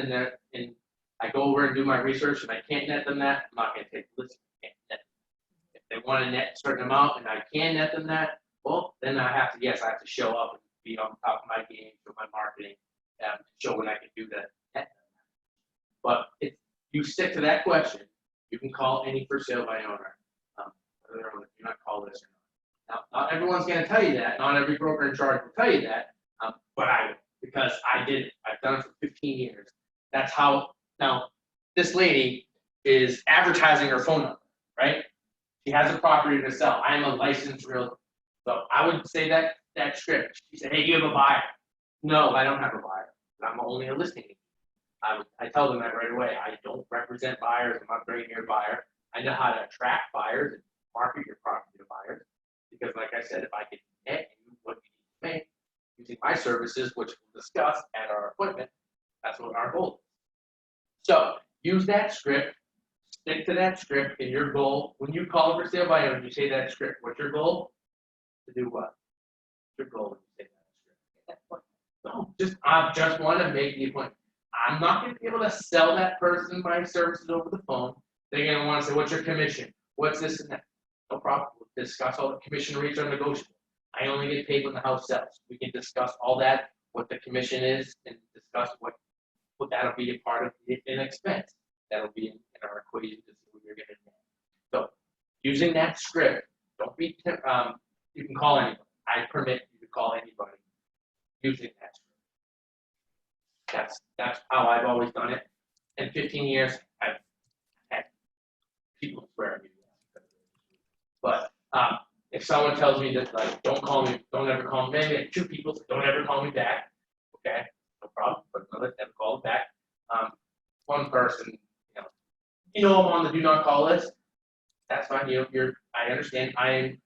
and I go over and do my research and I can't net them that, I'm not going to take the list. I can't net them. If they want to net a certain amount and I can net them that, well, then I have to show up and be on top of my game for my marketing, show what I can do to net them. But if you stick to that question, you can call any for sale by owner. Whether or not call this or not. Now, not everyone's going to tell you that. Not every broker in charge will tell you that. But I will, because I did it. I've done it for 15 years. That's how. Now, this lady is advertising her phone number, right? She has a property to sell. I'm a licensed realtor. So I would say that script. She said, hey, do you have a buyer? No, I don't have a buyer. I'm only a listing agent. I tell them that right away. I don't represent buyers. I'm not bringing your buyer. I know how to attract buyers and market your property to buyers. Because like I said, if I can net you what you need to make using my services, which we'll discuss at our appointment, that's what our goal is. So use that script, stick to that script, and your goal, when you call for sale by owner, you say that script. What's your goal? To do what? What's your goal when you say that script? No, I just want to make the appointment. I'm not going to be able to sell that person my services over the phone. They're going to want to say, what's your commission? What's this and that? No problem. We'll discuss all the commission rates are negotiable. I only get paid when the house sells. We can discuss all that, what the commission is, and discuss what that'll be a part of an expense. That'll be in our equation to see what you're going to get. So using that script, don't be, you can call anybody. I permit you to call anybody using that script. That's how I've always done it. In 15 years, I've had people swear at me. But if someone tells me that, like, don't ever call me, maybe I have 2 people say, don't ever call me back. Okay, no problem. But another never call back. One person, I'm on the do not call list. That's fine. I understand. I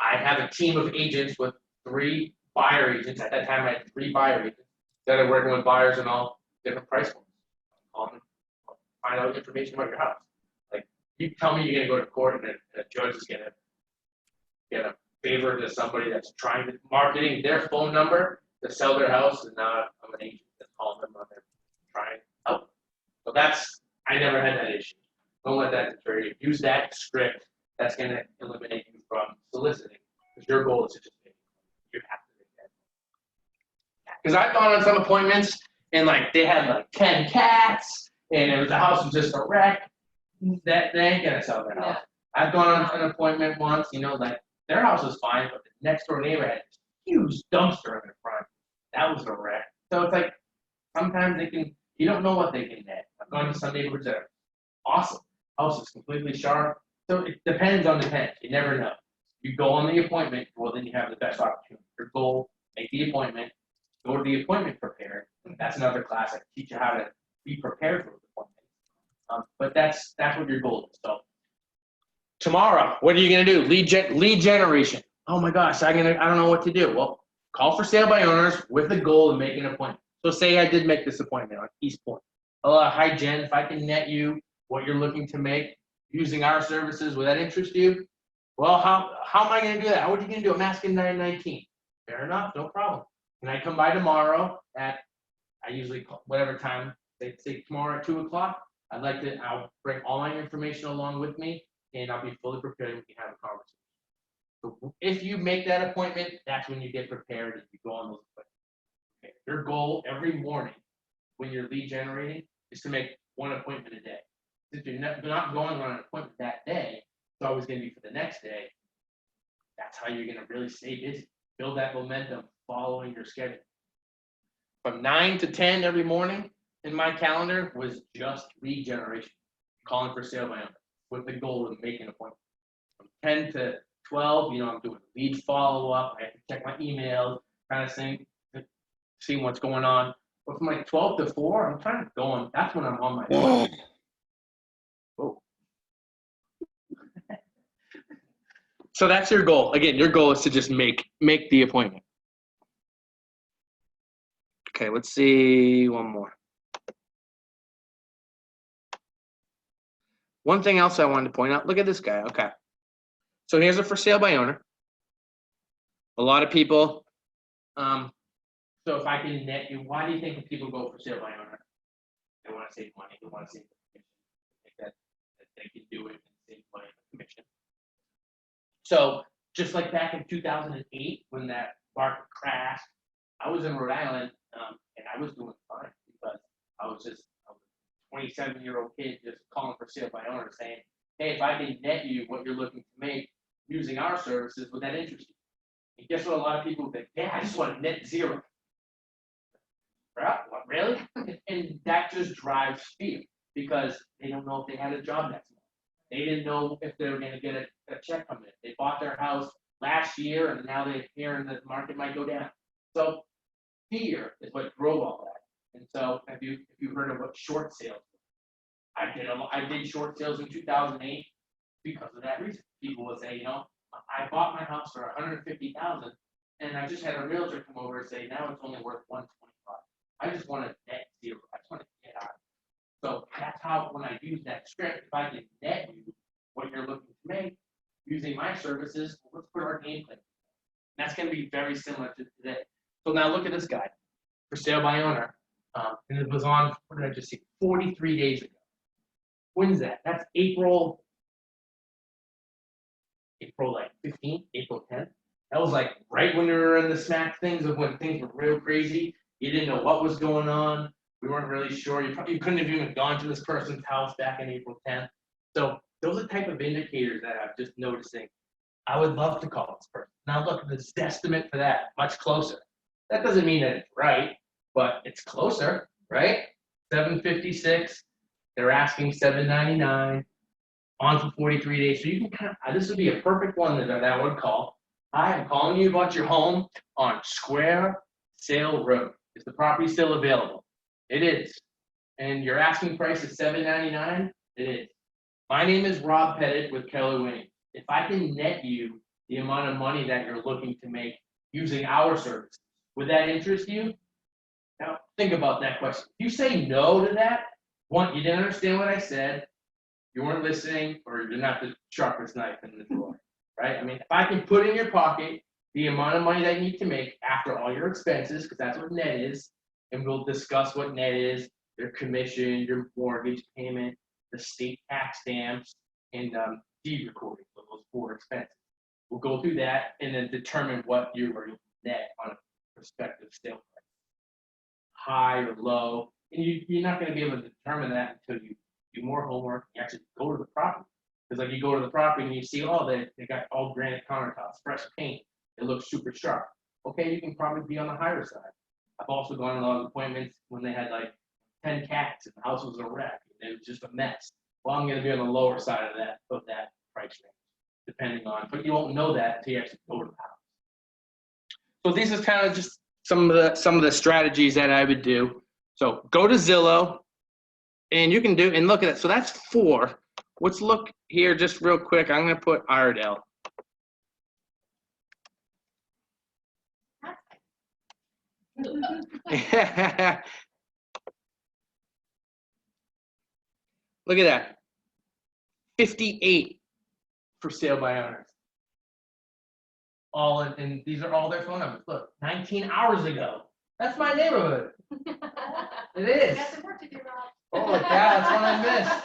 have a team of agents with 3 buyer agents. At that time, I had 3 buyer agents that are working with buyers in all different price points. Find out information about your house. Like, you tell me you're going to go to court and a judge is going to get a favor to somebody that's trying to marketing their phone number to sell their house, and now I'm an agent that's calling them on there trying to help. So I never had that issue. Don't let that deter you. Use that script. That's going to eliminate you from soliciting, because your goal is to just make money. You have to make that. Because I've gone on some appointments and they had 10 cats and the house was just a wreck. That they ain't gonna sell their house. Yeah. I've gone on an appointment once, their house was fine, but the next door neighbor had this huge dumpster in the front. That was a wreck. So it's sometimes you don't know what they can net. I've gone to some neighborhoods that are awesome. House is completely sharp. So it depends on the tenant. You never know. You go on the appointment, well, then you have the best opportunity. Your goal, make the appointment, go to the appointment prepared. That's another class that teach you how to be prepared for the appointment. But that's what your goal is. So tomorrow, what are you gonna do? Lead generation. Oh my gosh, I don't know what to do. Well, call for sale by owners with the goal of making an appointment. So say I did make this appointment on East Point. Hi Jen, if I can net you what you're looking to make using our services, would that interest you? Well, how am I gonna do that? How are you gonna do it? I'm asking 919. Fair enough, no problem. Can I come by tomorrow I usually call whatever time, say tomorrow at 2 o'clock? I'll bring all my information along with me, and I'll be fully prepared and we can have a conversation. So if you make that appointment, that's when you get prepared and you go on those appointments. Okay, your goal every morning when you're lead generating is to make one appointment a day. If you're not going on an appointment that day, it's always going to be for the next day. That's how you're going to really stay busy. Build that momentum following your schedule. From 9 to 10 every morning in my calendar was just lead generation, calling for sale by owner, with the goal of making an appointment. From 10 to 12, I'm doing lead follow-up. I have to check my emails, kind of thing, see what's going on. But from like 12 to 4, I'm trying to go on. That's when I'm on my phone. Oh. So that's your goal. Again, your goal is to just make the appointment. Okay, let's see one more. One thing else I wanted to point out, look at this guy. Okay. So here's a for sale by owner. A lot of people, so if I can net you, why do you think people go for sale by owner? They want to save money, they want to save the commission. They think that they can do it and save money on the commission. So just like back in 2008, when that market crashed, I was in Rhode Island, and I was doing fine because I was a 27-year-old kid just calling for sale by owner saying, hey, if I can net you what you're looking to make using our services, would that interest you? And guess what a lot of people think? Yeah, I just want to net zero. Right? What, really? And that just drives fear because they don't know if they had a job next month. They didn't know if they were going to get a check coming in. They bought their house last year and now they're hearing that the market might go down. So fear is what drove all that. And so have you heard of what short sales? I did short sales in 2008 because of that reason. People will say, I bought my house for $150,000 and I just had a realtor come over and say, now it's only worth $125,000. I just want to net zero. I just want to get out. So that's how, when I use that script, if I can net you what you're looking to make using my services, let's put our game plan. And that's going to be very similar to today. So now look at this guy, for sale by owner. And it was on, what did I just see? 43 days ago. When's that? That's April like 15th, April 10th. That was like right when we were in the smack things of when things were real crazy. You didn't know what was going on. We weren't really sure. You couldn't have even gone to this person's house back in April 10th. So those are the type of indicators that I'm just noticing. I would love to call this person. Now look, the estimate for that, much closer. That doesn't mean that it's right, but it's closer, right? 756. They're asking 799. On for 43 days. So you can this would be a perfect one that I would call. Hi, I'm calling you about your home on Square Sale Road. Is the property still available? It is. And your asking price is $799? It is. My name is Rob Pettit with Keller Williams. If I can net you the amount of money that you're looking to make using our service, would that interest you? Now, think about that question. If you say no to that, one, you didn't understand what I said, you weren't listening, or you're not the sharpest knife in the drawer, right? I mean, if I can put in your pocket the amount of money that you need to make after all your expenses, because that's what net is, and we'll discuss what net is, your commission, your mortgage payment, the state tax stamps, and deed recording, so those 4 expenses. We'll go through that and then determine what you are net on a prospective sale price, high or low, and you're not going to be able to determine that until you do more homework. You actually go to the property, because like you go to the property and you see, oh, they got all granite countertops, fresh paint, it looks super sharp. Okay, you can probably be on the higher side. I've also gone to a lot of appointments when they had like 10 cats and the house was a wreck and it was just a mess. Well, I'm going to be on the lower side of that price range, depending on, but you won't know that until you actually go to the house. So these are kind of just some of the strategies that I would do. So go to Zillow, and you can do, and look at it. So that's 4. Let's look here just real quick. I'm going to put Iredell. Look at that. 58 for sale by owners. All in, and these are all their phone numbers. Look, 19 hours ago. That's my neighborhood. It is. Got some work to do, Rob. Holy cow, that's what I missed.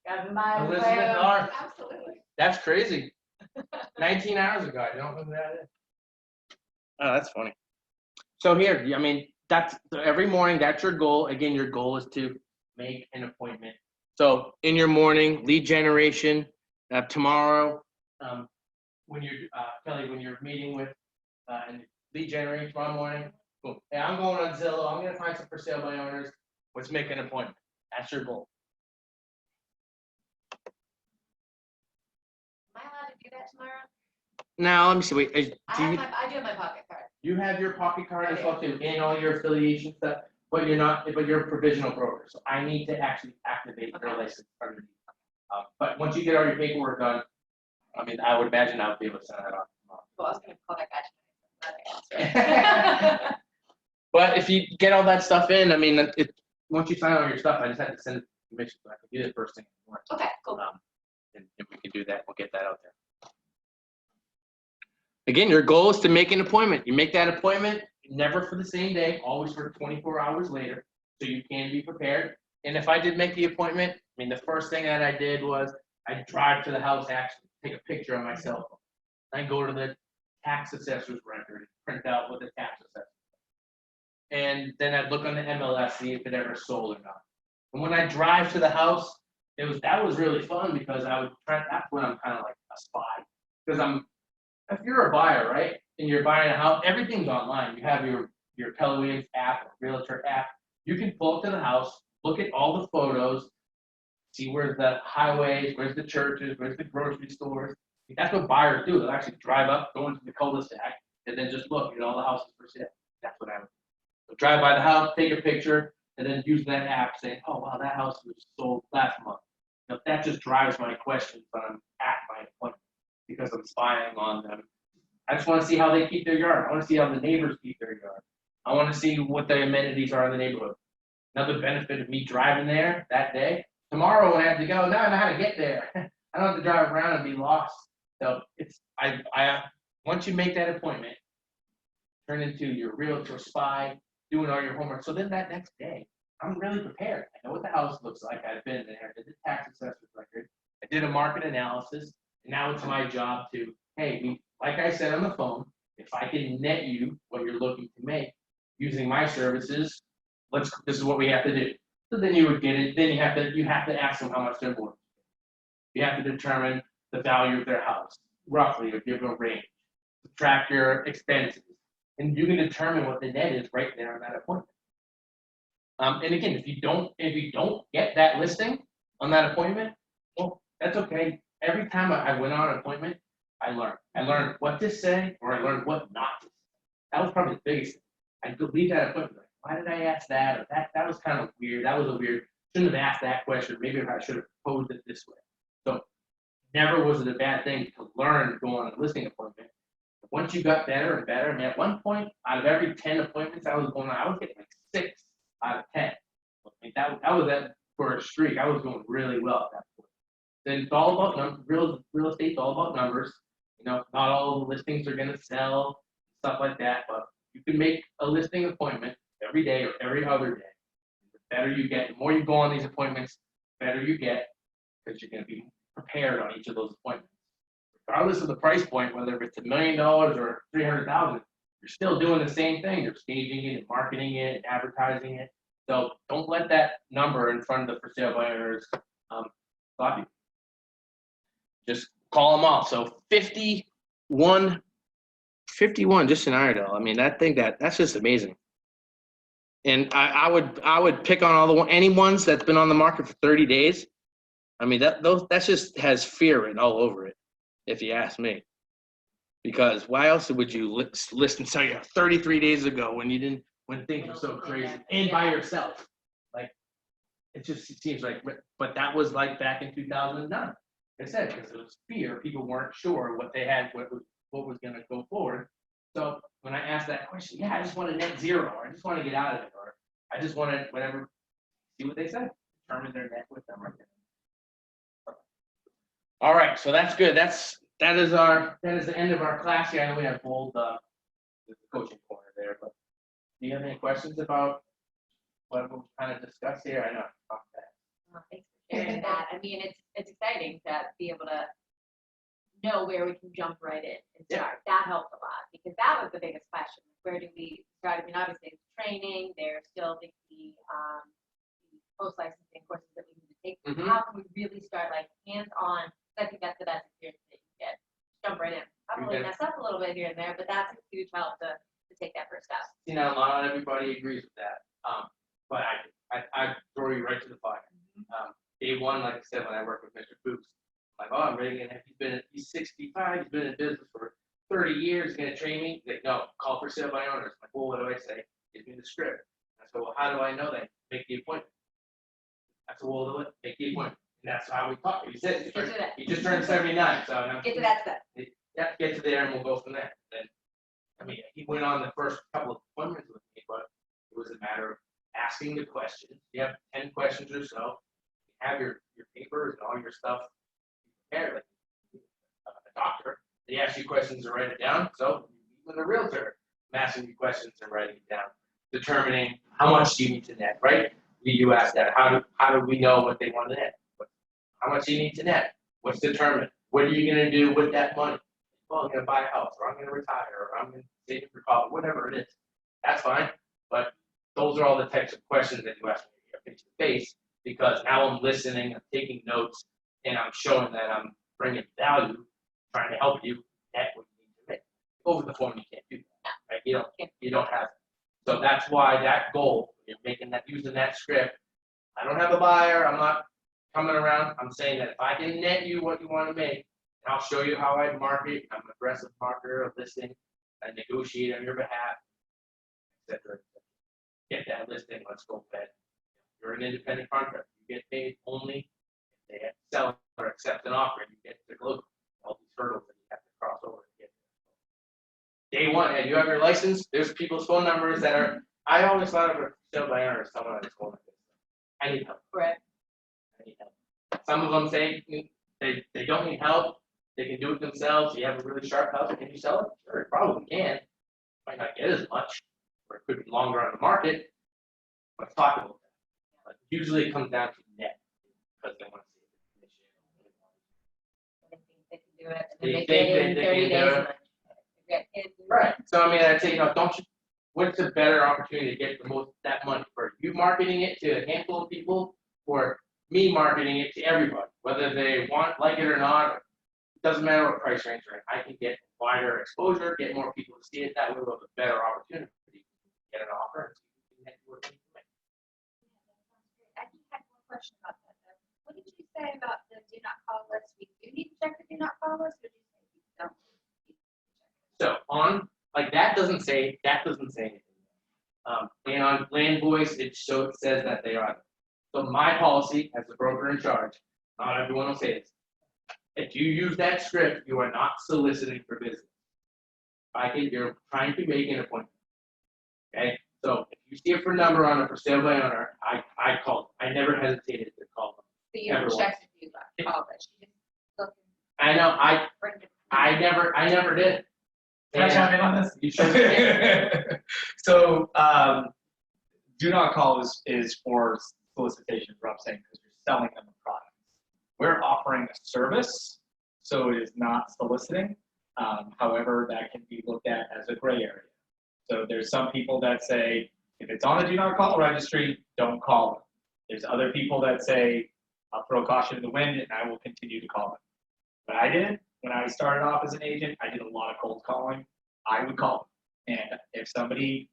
Got my Elizabeth North. Absolutely. That's crazy. 19 hours ago. I don't know who that is. Oh, that's funny. So here, I mean, so every morning, that's your goal. Again, your goal is to make an appointment. So in your morning, lead generation, tomorrow, when you're, Kelly, when you're meeting with, and lead generation tomorrow morning, boom. Hey, I'm going on Zillow. I'm gonna find some for sale by owners. Let's make an appointment. That's your goal. Am I allowed to do that tomorrow? Now, let me see, wait, I do have my pocket card. you have your pocket card as well too, and all your affiliation stuff, but you're a provisional broker, so I need to actually activate your license underneath. But once you get all your paperwork done, I mean, I would imagine I would be able to send that off tomorrow. Well, I was gonna call that guy tonight. But if you get all that stuff in, I mean, once you sign all your stuff, I just have to send it to the commission, so I can do it first thing in the morning. Okay, cool. And if we can do that, we'll get that out there. Again, your goal is to make an appointment. You make that appointment, never for the same day, always for 24 hours later, so you can be prepared. And if I did make the appointment, I mean, the first thing that I did was I drive to the house, actually take a picture on my cell phone. I go to the tax assessor's record, print out what the tax assessor. And then I'd look on the MLS, see if it ever sold or not. And when I drive to the house, that was really fun because I would try. That's when I'm kind of like a spy, because if you're a buyer, right, and you're buying a house, everything's online. You have your Keller Williams app or Realtor app. You can pull up to the house, look at all the photos, see where's the highways, where's the churches, where's the grocery stores. That's what buyers do. They'll actually drive up, go into the cul-de-sac, and then just look at all the houses for sale. That's what I would do. So drive by the house, take a picture, and then use that app saying, oh, wow, that house was sold last month. Now, that just drives my questions when I'm at my appointment because I'm spying on them. I just want to see how they keep their yard. I want to see how the neighbors keep their yard. I want to see what the amenities are in the neighborhood. Another benefit of me driving there that day. Tomorrow when I have to go, now I know how to get there. I don't have to drive around and be lost. So once you make that appointment, turn into your realtor spy, doing all your homework. So then that next day, I'm really prepared. I know what the house looks like. I've been there. I did the tax assessor's record. I did a market analysis. And now it's my job to, hey, like I said on the phone, if I can net you what you're looking to make using my services, this is what we have to do. So then you would get it. Then you have to ask them how much they're worth. You have to determine the value of their house, roughly, or give a range. Subtract your expenses, and you can determine what the net is right there on that appointment. And again, if you don't get that listing on that appointment, well, that's okay. Every time I went on an appointment, I learned. I learned what to say, or I learned what not to say. That was probably the biggest thing. I could leave that appointment like, why did I ask that? Or that was kind of weird. That was a weird. Shouldn't have asked that question. Maybe I should have posed it this way. So never was it a bad thing to learn to go on a listing appointment. Once you got better and better, and at one point, out of every 10 appointments I was going on, I was getting like 6 out of 10. I mean, that was that for a streak. I was doing really well at that point. Then it's all about numbers. Real estate's all about numbers. You know, not all the listings are going to sell, stuff like that. But you can make a listing appointment every day or every other day. The better you get, the more you go on these appointments, the better you get, because you're going to be prepared on each of those appointments. Regardless of the price point, whether it's $1 million or $300,000, you're still doing the same thing. You're staging it and marketing it and advertising it. So don't let that number in front of the for sale by owners stop you. Just call them off. So 51 just in Iredell. I mean, that's just amazing. And I would pick on any ones that's been on the market for 30 days. I mean, that just has fear written all over it, if you ask me. Because why else would you list and sell you 33 days ago when things were so crazy and by yourself? Like, it seems like, but that was like back in 2009. Like I said, because it was fear. People weren't sure what they had, what was going to go forward. So when I asked that question, yeah, I just want a net zero, or I just want to get out of it, or I just want to whatever. See what they say. Determine their net with them right there. All right, so that's good. That is the end of our class here. I know we have bold the coaching corner there, but do you have any questions about what we'll kind of discuss here? I know. Thanks for sharing that. I mean, it's exciting to be able to know where we can jump right in and start. That helps a lot because that was the biggest question. Where do we start? I mean, obviously, training, there's still the post-licensing courses that we need to take. Mhm. How can we really start like hands-on? I think that's the best experience that you get. Jump right in. Probably get- mess up a little bit here and there, but that's a huge help to take that first step. You know, not everybody agrees with that. But I throw you right to the fire. Day one, like I said, when I worked with Mr. Fuchs, I'm like, oh, I'm ready to get, he's 65, he's been in business for 30 years, he's gonna train me. He's like, no, call for sale by owners. I'm like, well, what do I say? Give me the script. I said, well, how do I know that? Make the appointment. I said, well, make the appointment. And that's how we talk. He said, Get to that. he just turned 79, so. I'm- Get to that step. Yeah, get to there and we'll go from there. Then, I mean, he went on the first couple of appointments with me, but it was a matter of asking the questions. You have 10 questions or so. You have your papers and all your stuff prepared, like a doctor. They ask you questions and write it down. So even a realtor, I'm asking you questions and writing it down, determining how much do you need to net, right? You ask that. How do we know what they want to net? How much do you need to net? What's determined? What are you going to do with that money? Well, I'm going to buy a house, or I'm going to retire, or I'm going to save it for college, whatever it is. That's fine. But those are all the types of questions that you ask me face to face, because now I'm listening, I'm taking notes, and I'm showing that I'm bringing value, trying to help you net what you need to make. Over the phone, you can't do that, right? You don't have it. So that's why that goal, you're making that, using that script. I don't have a buyer. I'm not coming around. I'm saying that if I can net you what you want to make, and I'll show you how I market. I'm an aggressive marketer of listing. I negotiate on your behalf, etc. Get that listing. Let's go bed. You're an independent contractor. You get paid only if the seller accepts an offer and you get to close. All these hurdles that you have to cross over to get there. Day one, and you have your license. There's people's phone numbers that are. I always thought of a sale by owner as someone that's going like this. I need help. Correct. I need help. Some of them say they don't need help. They can do it themselves. You have a really sharp house. Can you sell it? Sure, you probably can. Might not get as much, or it could be longer on the market. Let's talk about that. But usually it comes down to net because they want to see the commission. They think they can do it, and They then they think get it in they 30 can do days. it. and they get kids. Right. So I mean, I'd say, don't you? What's a better opportunity to get the most that money for you marketing it to a handful of people, or me marketing it to everybody, whether they like it or not? Or, it doesn't matter what price range you're in. I can get wider exposure, get more people to see it. That way, we'll have a better opportunity to get an offer and see if we can network into it. I just had one question about that though. What did you say about the do not call list? We do need to check the do not call list, or did you say we don't? So on like that doesn't say anything. And on Land Voice, it says that they are. So my policy as the broker in charge, not everyone will say this. If you use that script, you are not soliciting for business. You're trying to make an appointment. Okay, so if you see a for number on a for sale by owner, I called. I never hesitated to call them. So you don't Everyone. check if you got call list. You just look I know. and I never did. Can I chime in on this? You sure can. So, do not call is for solicitation, Rob saying, because you're selling them a product. We're offering a service, so it is not soliciting. However, that can be looked at as a gray area. So there's some people that say, if it's on the do not call registry, don't call them. There's other people that say, I'll throw caution to the wind and I will continue to call them. What I did when I started off as an agent, I did a lot of cold calling. I would call them. And if somebody,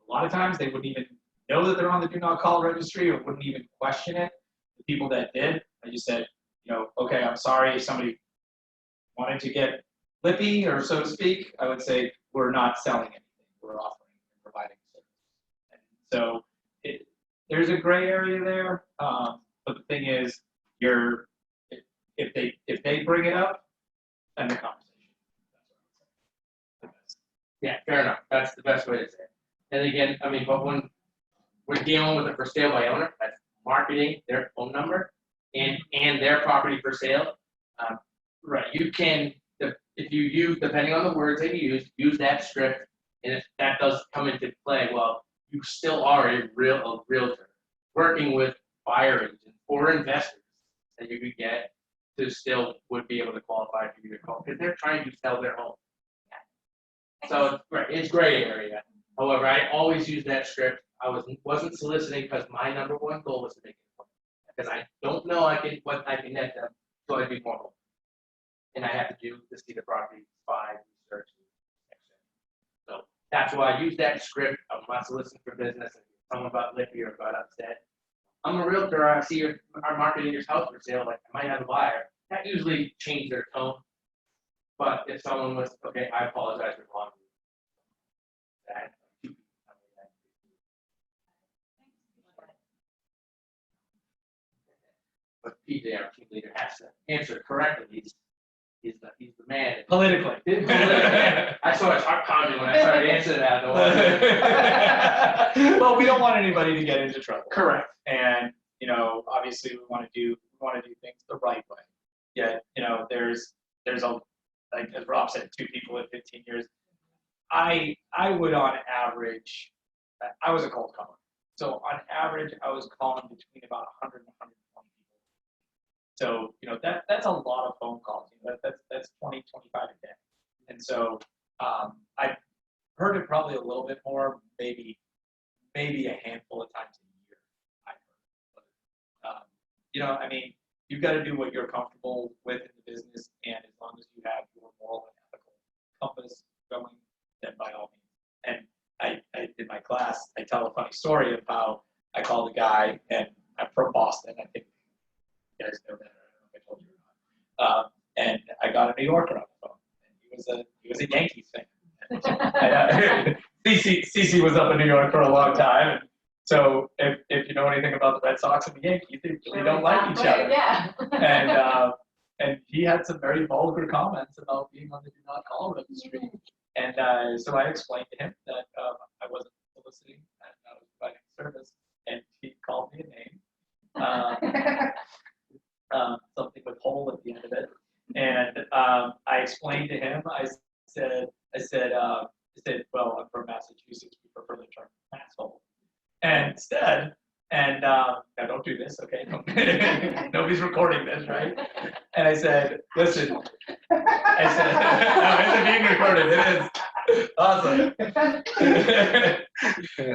a lot of times they wouldn't even know that they're on the do not call registry or wouldn't even question it. The people that did, I just said, okay, I'm sorry if somebody wanted to get lippy or so to speak, I would say, we're not selling anything. We're offering and providing service. And so there's a gray area there. But the thing is, if they bring it up, end the conversation. That's what I would say. Yeah, fair enough. That's the best way to say it. And again, I mean, but when we're dealing with a for sale by owner, that's marketing their phone number and their property for sale. Right, you can, if you use, depending on the words that you use that script, and if that does come into play, well, you still are a realtor working with buyer agents or investors that you could get to still would be able to qualify for you to call because they're trying to sell their home. So right, it's gray area. However, I always use that script. Wasn't soliciting because my number one goal was to make it work. Because I don't know what I can net them, so I do more homework. And I have to do to see the property, spy, research, etc. So that's why I use that script. I'm not soliciting for business. If someone got lippy or got upset, I'm a realtor. I see our marketing your house for sale. Like I might have a buyer. That usually changes their tone. But if someone was okay, I apologize for calling you. That. But PJ, our team leader, has to answer correctly. He's the man. Politically. I saw his heart pounding when I started answering that. Well, we don't want anybody to get into trouble. Correct. And, obviously we want to do things the right way. Yet, there's like as Rob said, 2 people in 15 years. I would on average, I was a cold caller. So on average, I was calling between about 100 and 120 people. So, that's a lot of phone calls. That's 20, 25 a day. And so I've heard it probably a little bit more, maybe a handful of times a year. I've heard. But, you've got to do what you're comfortable with in the business, and as long as you have your moral and ethical compass going, then by all means. And I in my class, I tell a funny story of how I called a guy, and I'm from Boston. I think you guys know that. I don't know if I told you or not. And I got a New Yorker on the phone, and he was a Yankees fan. CC was up in New York for a long time, and so if you know anything about the Red Sox and the Yankees, they really don't like each other. Yeah. And he had some very vulgar comments about being on the do not call registry. And so I explained to him that I wasn't soliciting and I was providing service, and he called me a name, something with hole at the end of it. And I explained to him. I said, well, I'm from Massachusetts. We prefer the term asshole. And instead, now don't do this, okay? Nobody's recording this, right? And I said, listen. I said, no, it's being recorded. It is. Awesome.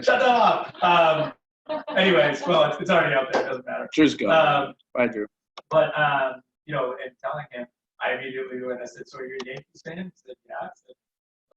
Shut up. Anyways, well, it's already out there. It doesn't matter. Drew's gone. Bye, Drew. But in telling him, I immediately went and I said, so you're a Yankees fan? He said, yeah. I said,